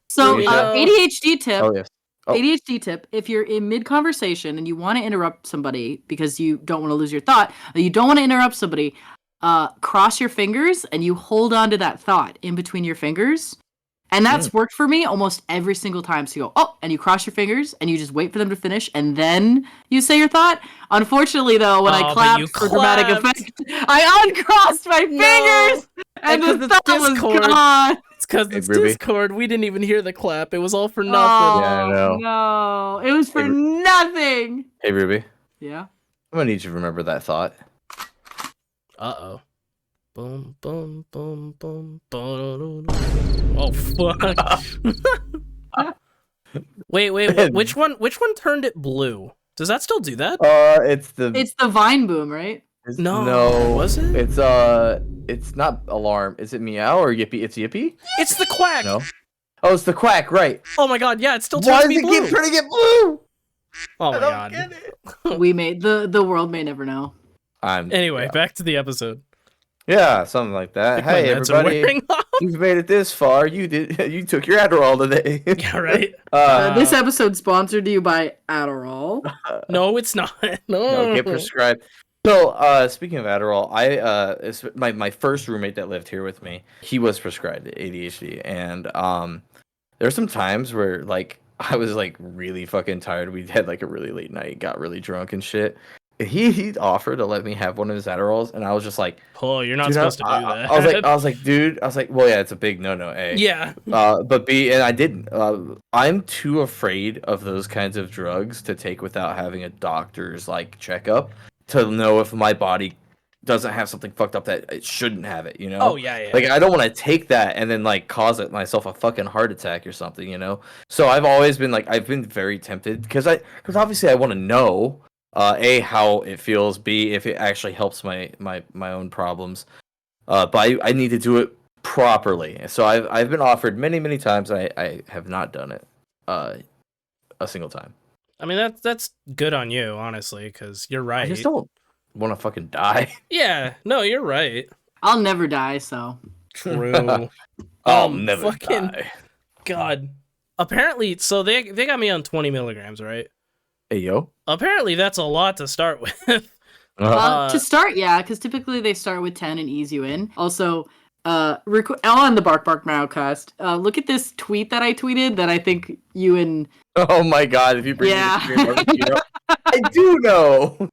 Speaker 2: So,
Speaker 1: Ruby,
Speaker 2: ADHD tip.
Speaker 3: Oh yes. Oh.
Speaker 2: ADHD tip, if you're in mid-conversation and you want to interrupt somebody because you don't want to lose your thought, or you don't want to interrupt somebody, cross your fingers and you hold on to that thought in between your fingers. And that's worked for me almost every single time. So you go, oh, and you cross your fingers and you just wait for them to finish and then you say your thought. Unfortunately, though, when I clapped for dramatic effect, I uncrossed my fingers and the thought was gone.
Speaker 1: It's because it's
Speaker 3: Ruby.
Speaker 1: Discord. We didn't even hear the clap. It was all for nothing.
Speaker 2: Oh,
Speaker 3: Yeah, I know.
Speaker 2: no. It was for nothing.
Speaker 3: Hey Ruby.
Speaker 2: Yeah.
Speaker 3: I'm gonna need you to remember that thought.
Speaker 1: Uh-oh. Boom, boom, boom, boom, boom. Oh, fuck. Wait, which one turned it blue? Does that still do that?
Speaker 3: It's the
Speaker 2: Vine boom, right?
Speaker 1: No, was it?
Speaker 3: It's not alarm. Is it meow or yippee? It's yippee.
Speaker 1: It's the quack.
Speaker 3: No. Oh, it's the quack, right?
Speaker 1: Oh my god, yeah, it still
Speaker 3: Why
Speaker 1: turns
Speaker 3: does
Speaker 1: me
Speaker 3: it
Speaker 1: blue.
Speaker 3: keep trying to get blue?
Speaker 1: Oh my
Speaker 3: I don't
Speaker 1: god.
Speaker 3: get it.
Speaker 2: We made the world may never know.
Speaker 1: Anyway, back to the episode.
Speaker 3: Yeah, something like that.
Speaker 1: I think
Speaker 3: Hey
Speaker 1: my meds are
Speaker 3: everybody,
Speaker 1: wearing off.
Speaker 3: you've made it this far. You took your Adderall today.
Speaker 1: Yeah, right.
Speaker 2: This episode sponsored to you by Adderall.
Speaker 1: No, it's not.
Speaker 3: No, get prescribed. So, speaking of Adderall, it's my first roommate that lived here with me. He was prescribed ADHD, and there were some times where like I was like really fucking tired. We had like a really late night, got really drunk and shit. He offered to let me have one of his Adderalls, and I was just like,
Speaker 1: "Oh, you're not
Speaker 3: dude,
Speaker 1: supposed to do that."
Speaker 3: I was like, dude, well, yeah, it's a big no, A.
Speaker 1: Yeah.
Speaker 3: But B, and I didn't. I'm too afraid of those kinds of drugs to take without having a doctor's like checkup to know if my body doesn't have something fucked up that it shouldn't have it, you know?
Speaker 1: Oh yeah.
Speaker 3: Like I don't want to take that and then like cause it myself a fucking heart attack or something, you know? So I've always been like I've been very tempted because obviously I want to know A, how it feels, B, if it actually helps my own problems. But I need to do it properly. So I've been offered many times. I have not done it a single time.
Speaker 1: I mean that's good on you, honestly, because you're right.
Speaker 3: I just don't want to fucking die.
Speaker 1: Yeah, no, you're right.
Speaker 2: I'll never die, so.
Speaker 1: True.
Speaker 3: I'll never
Speaker 1: fucking
Speaker 3: die.
Speaker 1: God. Apparently, so they got me on 20 milligrams, right?
Speaker 3: Hey yo.
Speaker 1: Apparently, that's a lot to start with.
Speaker 2: To start, yeah, because typically they start with 10 and ease you in. Also, on the Bark Meowcast, look at this tweet that I tweeted that I think you and...
Speaker 3: Oh my god, if you bring me the up, I do know.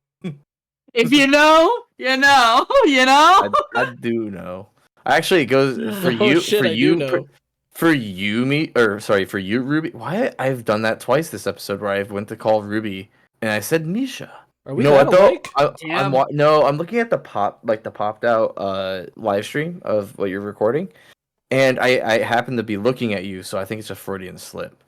Speaker 2: If you know, you know, you know?
Speaker 3: I do know. Actually, it goes for you,
Speaker 1: shit,
Speaker 3: for
Speaker 1: I do
Speaker 3: you,
Speaker 1: know.
Speaker 3: for you, Ruby. Why I've done that twice this episode where I went to call Ruby and I said Misha.
Speaker 1: Are we
Speaker 3: You know what though?
Speaker 2: Damn.
Speaker 3: I'm looking at the popped out live stream of what you're recording, and I happen to be looking at you, so I think it's a Freudian slip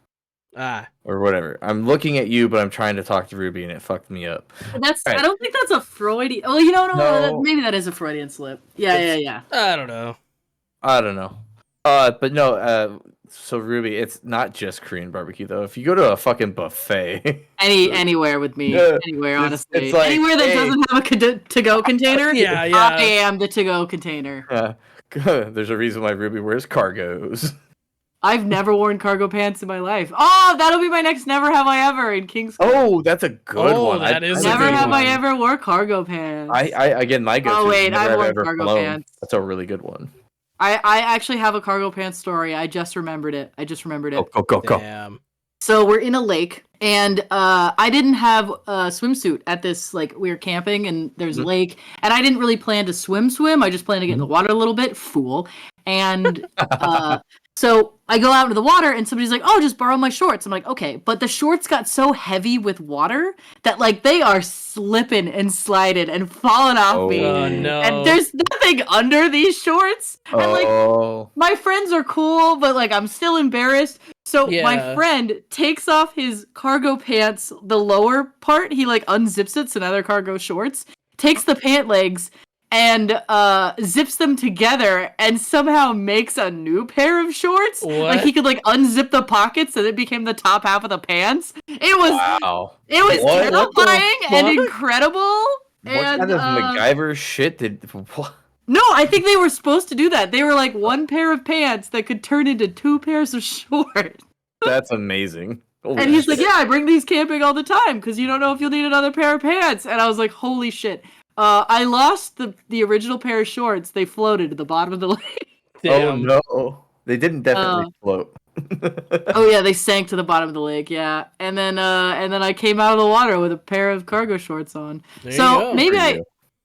Speaker 3: or whatever. I'm looking at you, but I'm trying to talk to Ruby, and it fucked me up.
Speaker 2: That's.
Speaker 3: Right.
Speaker 2: I don't think that's a Freudian... Oh, you know,
Speaker 3: No.
Speaker 2: maybe that is a Freudian slip. Yeah.
Speaker 1: I don't know.
Speaker 3: I don't know. But no. So Ruby, it's not just Korean barbecue though. If you go to a fucking buffet,
Speaker 2: Anywhere with me,
Speaker 3: Yeah,
Speaker 2: anywhere, honestly,
Speaker 3: it's like,
Speaker 2: anywhere that
Speaker 3: hey.
Speaker 2: doesn't have a to-go container.
Speaker 1: Yeah.
Speaker 2: I am the to-go container.
Speaker 3: there's a reason why Ruby wears cargos.
Speaker 2: I've never worn cargo pants in my life. Oh, that'll be my next never have I ever in King's Court.
Speaker 3: Oh, that's a good
Speaker 1: Oh,
Speaker 3: one.
Speaker 1: that is a
Speaker 2: Never
Speaker 1: good
Speaker 2: have
Speaker 1: one.
Speaker 2: I ever wore cargo pants.
Speaker 3: I again, my go-to.
Speaker 2: Oh, wait,
Speaker 3: never
Speaker 2: I've
Speaker 3: have
Speaker 2: worn
Speaker 3: ever
Speaker 2: cargo
Speaker 3: flown.
Speaker 2: pants.
Speaker 3: That's a really good one.
Speaker 2: I actually have a cargo pants story. I just remembered it.
Speaker 3: Go.
Speaker 1: Damn.
Speaker 2: So we're in a lake, and I didn't have a swimsuit at this, like, we were camping, and there's a lake, and I didn't really plan to swim. I just planned to get in the water a little bit, fool. And so I go out into the water, and somebody's like, oh, just borrow my shorts. I'm like, okay. But the shorts got so heavy with water that, like, they are slipping and sliding and falling off me.
Speaker 1: Oh no.
Speaker 2: And there's nothing under these shorts. And, like, my friends are cool, but, like, I'm still embarrassed. So my friend takes off his cargo pants, the lower part. He, like, unzips it, so now they're cargo shorts. Takes the pant legs and zips them together and somehow makes a new pair of shorts.
Speaker 1: What?
Speaker 2: Like he could like unzip the pockets and it became the top half of the pants. It was
Speaker 3: What?
Speaker 2: terrifying and
Speaker 1: fuck?
Speaker 2: incredible.
Speaker 3: What
Speaker 2: and,
Speaker 3: kind of MacGyver shit did? What?
Speaker 2: No, I think they were supposed to do that. They were like one pair of pants that could turn into 2 pairs of shorts.
Speaker 3: That's amazing. Holy
Speaker 2: And he's
Speaker 3: shit.
Speaker 2: like, yeah, I bring these camping all the time because you don't know if you'll need another pair of pants. And I was like, holy shit. I lost the original pair of shorts. They floated to the bottom of the lake.
Speaker 1: Damn.
Speaker 3: Oh no, they didn't definitely float.
Speaker 2: Oh yeah, they sank to the bottom of the lake. Yeah, and then I came out of the water with a pair of cargo shorts on.
Speaker 1: There you
Speaker 2: So
Speaker 1: go.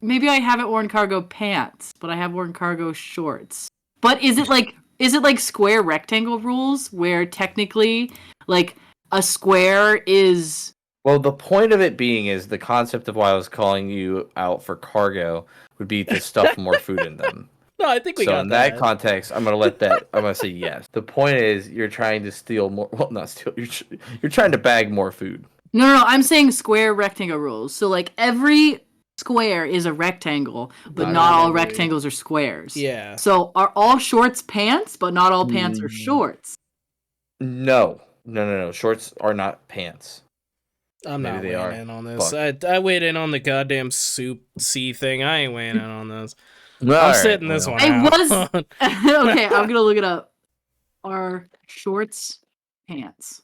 Speaker 2: maybe I haven't worn cargo pants, but I have worn cargo shorts. But is it like square rectangle rules where technically like a square is
Speaker 3: Well, the point of it being is the concept of why I was calling you out for cargo would be to stuff more food in them.
Speaker 1: No, I think we
Speaker 3: So
Speaker 1: got
Speaker 3: in that context, I'm gonna say yes. The point is you're trying to steal more. Well, not steal. You're trying to bag more food.
Speaker 2: No, I'm saying square rectangle rules. So like every square is a rectangle, but not all rectangles are squares.
Speaker 1: Yeah.
Speaker 2: So are all shorts pants, but not all pants are shorts?
Speaker 3: No. Shorts are not pants.
Speaker 1: I'm not
Speaker 3: Maybe they
Speaker 1: weighing
Speaker 3: are.
Speaker 1: in on this. I weighed in on the goddamn soup C thing. I ain't weighing in on this. I'm sitting this one
Speaker 2: I
Speaker 1: out.
Speaker 2: was okay. I'm gonna look it up. Are shorts pants?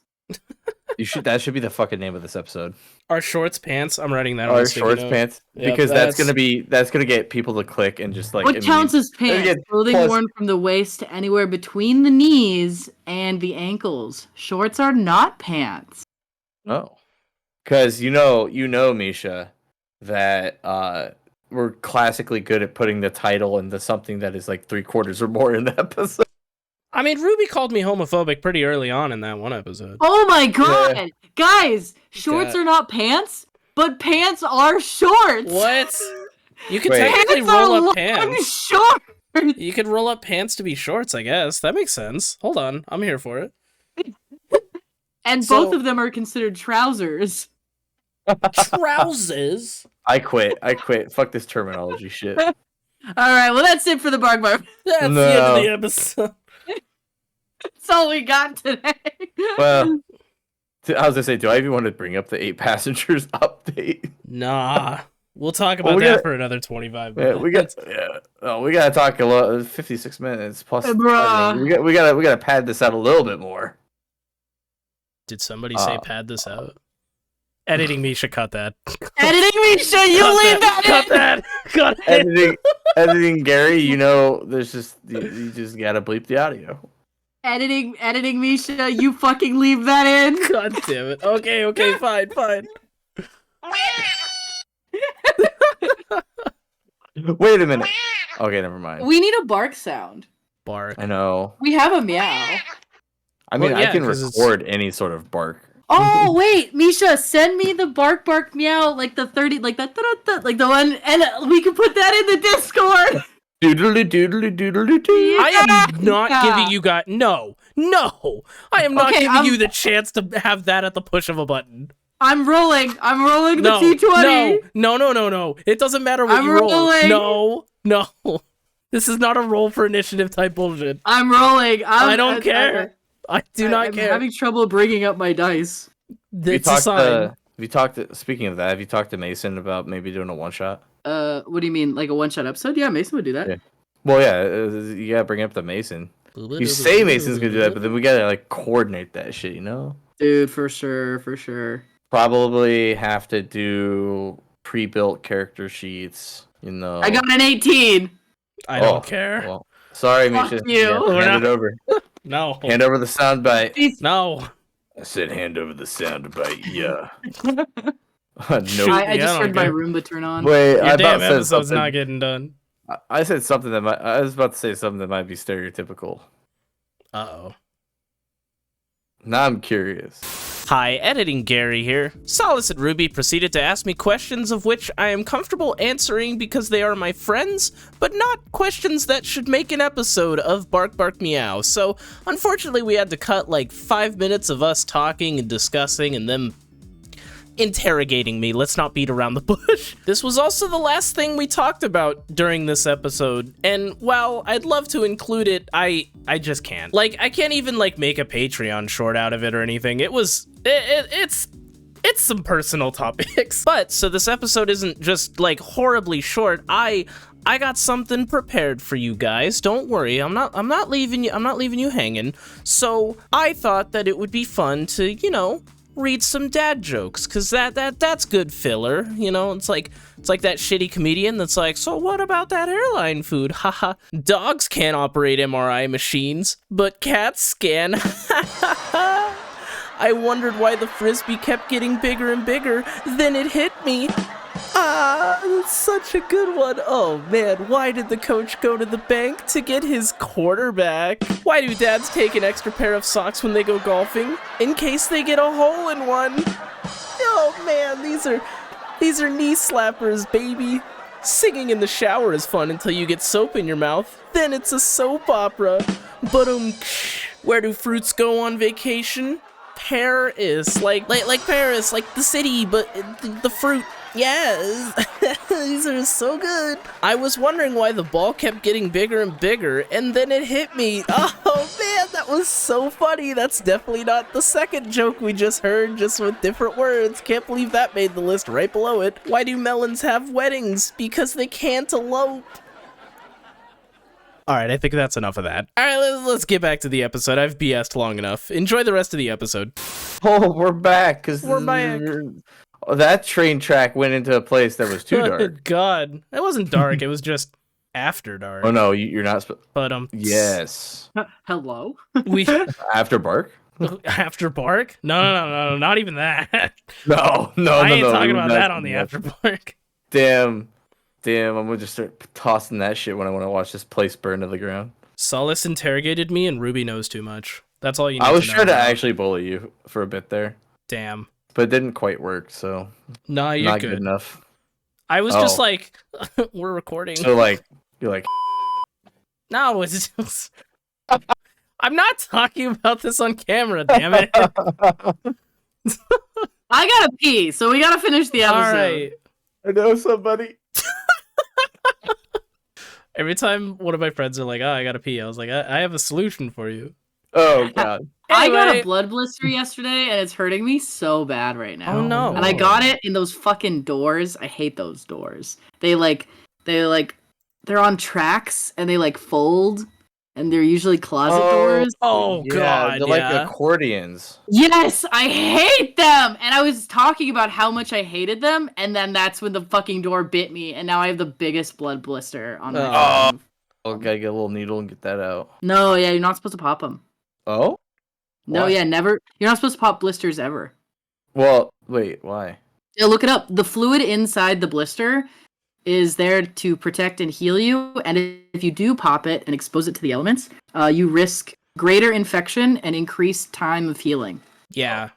Speaker 3: That should be the fucking name of this episode.
Speaker 1: Are shorts pants? I'm writing that on
Speaker 3: Are
Speaker 1: the sticky
Speaker 3: shorts
Speaker 1: note.
Speaker 3: pants?
Speaker 1: Yep,
Speaker 3: Because that's gonna get people to click and just like.
Speaker 2: What counts as pants?
Speaker 3: Again,
Speaker 2: Clothing
Speaker 3: plus-
Speaker 2: worn from the waist to anywhere between the knees and the ankles. Shorts are not pants.
Speaker 3: Oh, because you know, Misha, that we're classically good at putting the title into something that is like 3/4 or more in the episode.
Speaker 1: I mean, Ruby called me homophobic pretty early on in that one episode.
Speaker 2: Oh my god, guys! Shorts are not pants, but pants are shorts.
Speaker 1: What? You could
Speaker 3: Wait.
Speaker 1: technically
Speaker 2: Pants are
Speaker 1: roll up
Speaker 2: long
Speaker 1: pants.
Speaker 2: shorts.
Speaker 1: You could roll up pants to be shorts, I guess. That makes sense. Hold on, I'm here for it.
Speaker 2: And
Speaker 1: So-
Speaker 2: both of them are considered trousers.
Speaker 1: Trousers.
Speaker 3: I quit. Fuck this terminology shit.
Speaker 2: All right, well that's it for the Bark Bar.
Speaker 1: That's the end of the episode.
Speaker 2: That's all we got today.
Speaker 3: Well, I was gonna say, do I even want to bring up the 8 passengers update?
Speaker 1: Nah. We'll talk about
Speaker 3: we
Speaker 1: that
Speaker 3: got-
Speaker 1: for another 25
Speaker 3: Yeah,
Speaker 1: minutes.
Speaker 3: we gotta talk a lot. 56 minutes plus.
Speaker 2: Bruh.
Speaker 3: We gotta pad this out a little bit more.
Speaker 1: Did somebody say pad this out? Editing Misha, cut that.
Speaker 2: Editing Misha, you leave that
Speaker 1: Cut
Speaker 2: in.
Speaker 1: that. Cut it.
Speaker 3: Editing Gary, you know, there's just you just gotta bleep the audio.
Speaker 2: Editing Misha, you fucking leave that in.
Speaker 1: God damn it. Okay, fine.
Speaker 3: Wait a minute. Okay, never mind.
Speaker 2: We need a bark sound.
Speaker 1: Bark.
Speaker 3: I know.
Speaker 2: We have a meow.
Speaker 3: I mean,
Speaker 1: Well, yeah,
Speaker 3: I can
Speaker 1: 'cause it's-
Speaker 3: record any sort of bark.
Speaker 2: Oh wait, Misha, send me the bark meow like the 30 like that like the one, and we can put that in the Discord.
Speaker 3: Doodly doodly doodly doo.
Speaker 1: I am not
Speaker 2: Yeah.
Speaker 1: giving you guys no. I am not
Speaker 2: Okay,
Speaker 1: giving
Speaker 2: I'm-
Speaker 1: you the chance to have that at the push of a button.
Speaker 2: I'm rolling the
Speaker 1: No,
Speaker 2: T20.
Speaker 1: no. It doesn't matter what
Speaker 2: I'm
Speaker 1: you roll.
Speaker 2: rolling.
Speaker 1: No. This is not a roll for initiative type bullshit.
Speaker 2: I'm rolling.
Speaker 1: I don't care. I do not
Speaker 2: I'm
Speaker 1: care.
Speaker 2: having trouble bringing up my dice.
Speaker 1: It's a sign.
Speaker 3: Speaking of that, have you talked to Mason about maybe doing a one shot?
Speaker 2: What do you mean, like a one-shot episode? Yeah, Mason would do that.
Speaker 3: Yeah. Well, yeah, you gotta bring up the Mason. You say Mason's gonna do that, but then we gotta like coordinate that shit, you know?
Speaker 2: Dude, for sure.
Speaker 3: Probably have to do pre-built character sheets, you know.
Speaker 2: I got an 18.
Speaker 1: I don't care.
Speaker 3: Well, sorry,
Speaker 2: Fuck
Speaker 3: Misha.
Speaker 2: you.
Speaker 3: Hand it over.
Speaker 1: No.
Speaker 3: Hand over the soundbite.
Speaker 1: No.
Speaker 3: I said hand over the soundbite. Yeah.
Speaker 1: Shoot.
Speaker 3: no.
Speaker 2: I
Speaker 1: Yeah,
Speaker 2: just
Speaker 1: I
Speaker 2: heard
Speaker 1: don't
Speaker 2: my
Speaker 1: care.
Speaker 2: Roomba turn on.
Speaker 3: Wait,
Speaker 1: Your
Speaker 3: I
Speaker 1: damn
Speaker 3: about said
Speaker 1: episode's
Speaker 3: something.
Speaker 1: not getting done.
Speaker 3: I said something I was about to say something that might be stereotypical.
Speaker 1: Uh-oh.
Speaker 3: Now I'm curious.
Speaker 1: Hi, Editing Gary here. Solis and Ruby proceeded to ask me questions of which I am comfortable answering because they are my friends, but not questions that should make an episode of Bark Bark Meow. So, unfortunately, we had to cut like 5 minutes of us talking and discussing and them interrogating me. Let's not beat around the bush. This was also the last thing we talked about during this episode, and while I'd love to include it, I just can't. Like, I can't even like make a Patreon short out of it or anything. It's some personal topics. But so this episode isn't just like horribly short. I got something prepared for you guys. Don't worry. I'm not leaving you hanging. So I thought that it would be fun to, you know, read some dad jokes, cause that's good filler. You know, it's like that shitty comedian that's like, so what about that airline food? Haha. Dogs can't operate MRI machines, but cats can. I wondered why the frisbee kept getting bigger and bigger. Then it hit me. That's such a good one. Oh man, why did the coach go to the bank to get his quarterback? Why do dads take an extra pair of socks when they go golfing? In case they get a hole in one. Oh man, these are knee slappers, baby. Singing in the shower is fun until you get soap in your mouth. Then it's a soap opera. Where do fruits go on vacation? Paris, like Paris, like the city, but the fruit. Yes, these are so good. I was wondering why the ball kept getting bigger and bigger, and then it hit me. Oh man, that was so funny. That's definitely not the second joke we just heard, just with different words. Can't believe that made the list right below it. Why do melons have weddings? Because they can't elope. All right, I think that's enough of that. All right, let's get back to the episode. I've BS'd long enough. Enjoy the rest of the episode.
Speaker 3: Oh, we're back.
Speaker 1: We're back.
Speaker 3: That train track went into a place that was too dark.
Speaker 1: God, it wasn't dark. It was just after dark.
Speaker 3: Oh no, you're not.
Speaker 1: But
Speaker 3: Yes.
Speaker 2: Hello.
Speaker 1: We
Speaker 3: After bark.
Speaker 1: after bark? No, not even that.
Speaker 3: No.
Speaker 1: I ain't talking about that on the after bark.
Speaker 3: Damn, I'm gonna just start tossing that shit when I want to watch this place burn to the ground.
Speaker 1: Solis interrogated me, and Ruby knows too much. That's all you need.
Speaker 3: I was
Speaker 1: to know
Speaker 3: trying to
Speaker 1: now.
Speaker 3: actually bully you for a bit there.
Speaker 1: Damn.
Speaker 3: But it didn't quite work, so
Speaker 1: Nah, you're
Speaker 3: not
Speaker 1: good.
Speaker 3: good enough.
Speaker 1: I was just like, we're recording.
Speaker 3: So like, you're like,
Speaker 1: No, it's just... I'm not talking about this on camera, damn it.
Speaker 2: I gotta pee, so we gotta finish the episode.
Speaker 1: All right.
Speaker 3: I know somebody.
Speaker 1: Every time one of my friends are like, oh, I gotta pee, I was like, I have a solution for you.
Speaker 3: Oh god.
Speaker 2: I got
Speaker 1: Anyway.
Speaker 2: a blood blister yesterday, and it's hurting me so bad right now.
Speaker 1: Oh no.
Speaker 2: And I got it in those fucking doors. I hate those doors. They're on tracks, and they like fold, and they're usually closet doors.
Speaker 1: Oh
Speaker 3: Yeah,
Speaker 1: god,
Speaker 3: they're like accordions.
Speaker 2: Yes, I hate them! And I was talking about how much I hated them, and then that's when the fucking door bit me, and now I have the biggest blood blister on my arm.
Speaker 3: Oh, gotta get a little needle and get that out.
Speaker 2: No, yeah, you're not supposed to pop them.
Speaker 3: Oh?
Speaker 2: No,
Speaker 3: Why?
Speaker 2: yeah, never. You're not supposed to pop blisters ever.
Speaker 3: Well, wait, why?
Speaker 2: Yeah, look it up. The fluid inside the blister is there to protect and heal you, and if you do pop it and expose it to the elements, you risk greater infection and increased time of healing.
Speaker 1: Yeah.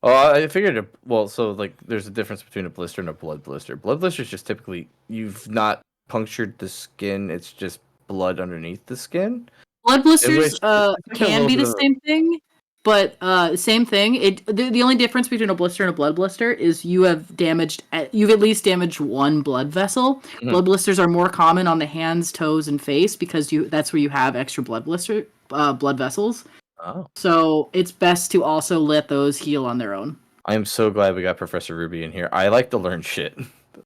Speaker 3: Oh, I figured. So like, there's a difference between a blister and a blood blister. Blood blister is just typically you've not punctured the skin; it's just blood underneath the skin.
Speaker 2: Blood blisters
Speaker 3: a
Speaker 2: can
Speaker 3: little
Speaker 2: be
Speaker 3: bit
Speaker 2: the
Speaker 3: of-
Speaker 2: same thing, but same thing. The only difference between a blister and a blood blister is you've at least damaged one blood vessel.
Speaker 3: Mm-hmm.
Speaker 2: Blood blisters are more common on the hands, toes, and face because that's where you have extra blood vessels.
Speaker 3: Oh.
Speaker 2: So it's best to also let those heal on their own.
Speaker 3: I am so glad we got Professor Ruby in here. I like to learn shit.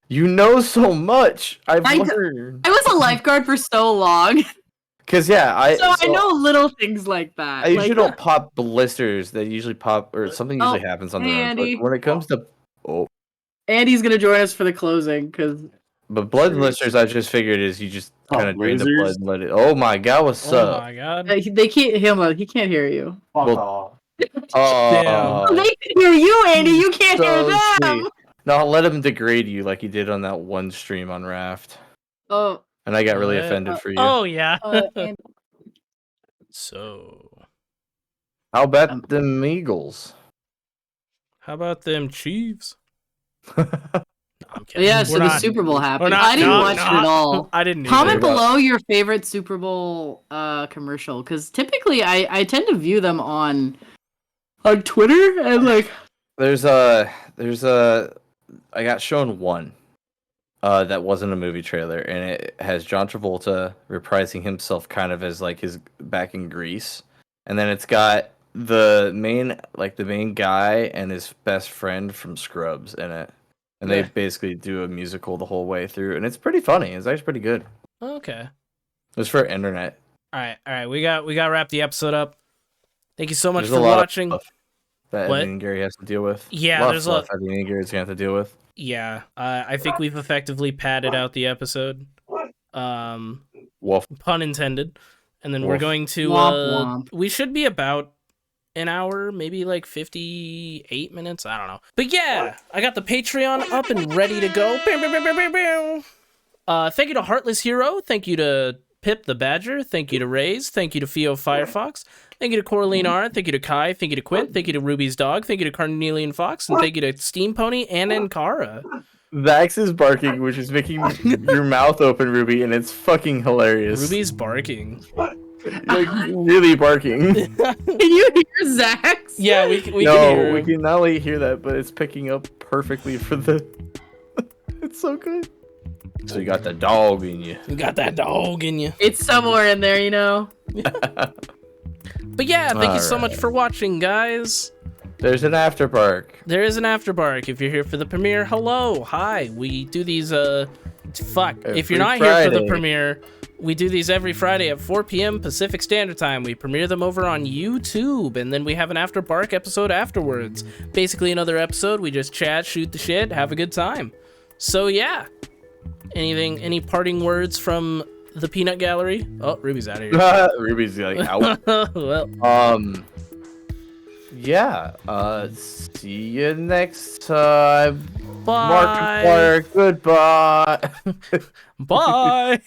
Speaker 3: You know so much. I've learned.
Speaker 2: I was a lifeguard for so long,
Speaker 3: Cause yeah, I
Speaker 2: know little things like that.
Speaker 3: I usually don't pop blisters. They usually pop, or something usually happens on the
Speaker 2: hey,
Speaker 3: arms.
Speaker 2: Andy.
Speaker 3: But when it comes to
Speaker 2: Andy's gonna join us for the closing because
Speaker 3: but blood blisters, I just figured is you just kind of drain the
Speaker 4: lasers?
Speaker 3: blood and let it. Oh my god, what's
Speaker 1: Oh
Speaker 3: up?
Speaker 1: my god.
Speaker 2: they can't. He can't hear you.
Speaker 4: Fuck
Speaker 3: Well-
Speaker 4: off.
Speaker 3: Oh,
Speaker 2: They can hear you, Andy. You can't hear
Speaker 3: so
Speaker 2: them.
Speaker 3: sweet. No, I'll let him degrade you like he did on that one stream on Raft,
Speaker 2: Oh,
Speaker 3: and I got really
Speaker 1: What?
Speaker 3: offended for you.
Speaker 1: Oh yeah.
Speaker 2: Andy.
Speaker 1: So,
Speaker 3: How about them Eagles?
Speaker 1: how about them Chiefs? No, I'm kidding.
Speaker 2: Yeah, so
Speaker 1: We're
Speaker 2: the
Speaker 1: not-
Speaker 2: Super Bowl
Speaker 1: we're
Speaker 2: happened.
Speaker 1: not-
Speaker 2: I didn't
Speaker 1: no,
Speaker 2: watch it at all.
Speaker 1: I didn't.
Speaker 2: Comment
Speaker 1: either.
Speaker 2: below your favorite Super Bowl commercial, because typically I tend to view them on Twitter and like.
Speaker 3: There's I got shown one that wasn't a movie trailer, and it has John Travolta reprising himself kind of as like his back in Greece, and then it's got the main guy and his best friend from Scrubs in it, and they basically do a musical the whole way through, and it's pretty funny. It's actually pretty good.
Speaker 1: Okay.
Speaker 3: It's for internet.
Speaker 1: All right. We got to wrap the episode up. Thank you so much
Speaker 3: There's
Speaker 1: for watching.
Speaker 3: That
Speaker 1: What?
Speaker 3: Eddie and Gary has to deal with.
Speaker 1: Yeah, there's a lot
Speaker 3: Eddie and Gary's gonna have to deal with.
Speaker 1: Yeah, I think we've effectively padded out the episode.
Speaker 3: Wolf.
Speaker 1: Pun intended. And then we're going to
Speaker 2: Womp womp.
Speaker 1: we should be about an hour, maybe like 58 minutes. I don't know. But yeah, I got the Patreon up and ready to go. Thank you to Heartless Hero. Thank you to Pip the Badger. Thank you to Raze. Thank you to Theo Firefox. Thank you to Coraline R. Thank you to Kai. Thank you to Quint. Thank you to Ruby's Dog. Thank you to Carnelian Fox. And thank you to Steam Pony and Ankara.
Speaker 3: Vax is barking, which is making your mouth open, Ruby, and it's fucking hilarious.
Speaker 1: Ruby's barking.
Speaker 3: Like, really barking.
Speaker 2: Can you hear Zach's?
Speaker 1: Yeah, we can hear
Speaker 3: we
Speaker 1: him.
Speaker 3: can not only hear that, but it's picking up perfectly for the... It's so good. So you got the dog in you.
Speaker 1: You got that dog in you.
Speaker 2: It's somewhere in there, you know.
Speaker 1: But yeah, thank you so much for watching, guys.
Speaker 3: There's an after bark.
Speaker 1: There is an after bark. If you're here for the premiere, hello, hi. We do these if you're not here for the premiere, we do these every Friday at 4 p.m. Pacific Standard Time. We premiere them over on YouTube, and then we have an after bark episode afterwards. Basically another episode. We just chat, shoot the shit, have a good time. So yeah. Any parting words from the Peanut Gallery? Oh, Ruby's out of here.
Speaker 3: Ruby's like out.
Speaker 1: Well,
Speaker 3: yeah. See you next time.
Speaker 1: bye.
Speaker 3: Markiplier, goodbye.
Speaker 1: Bye.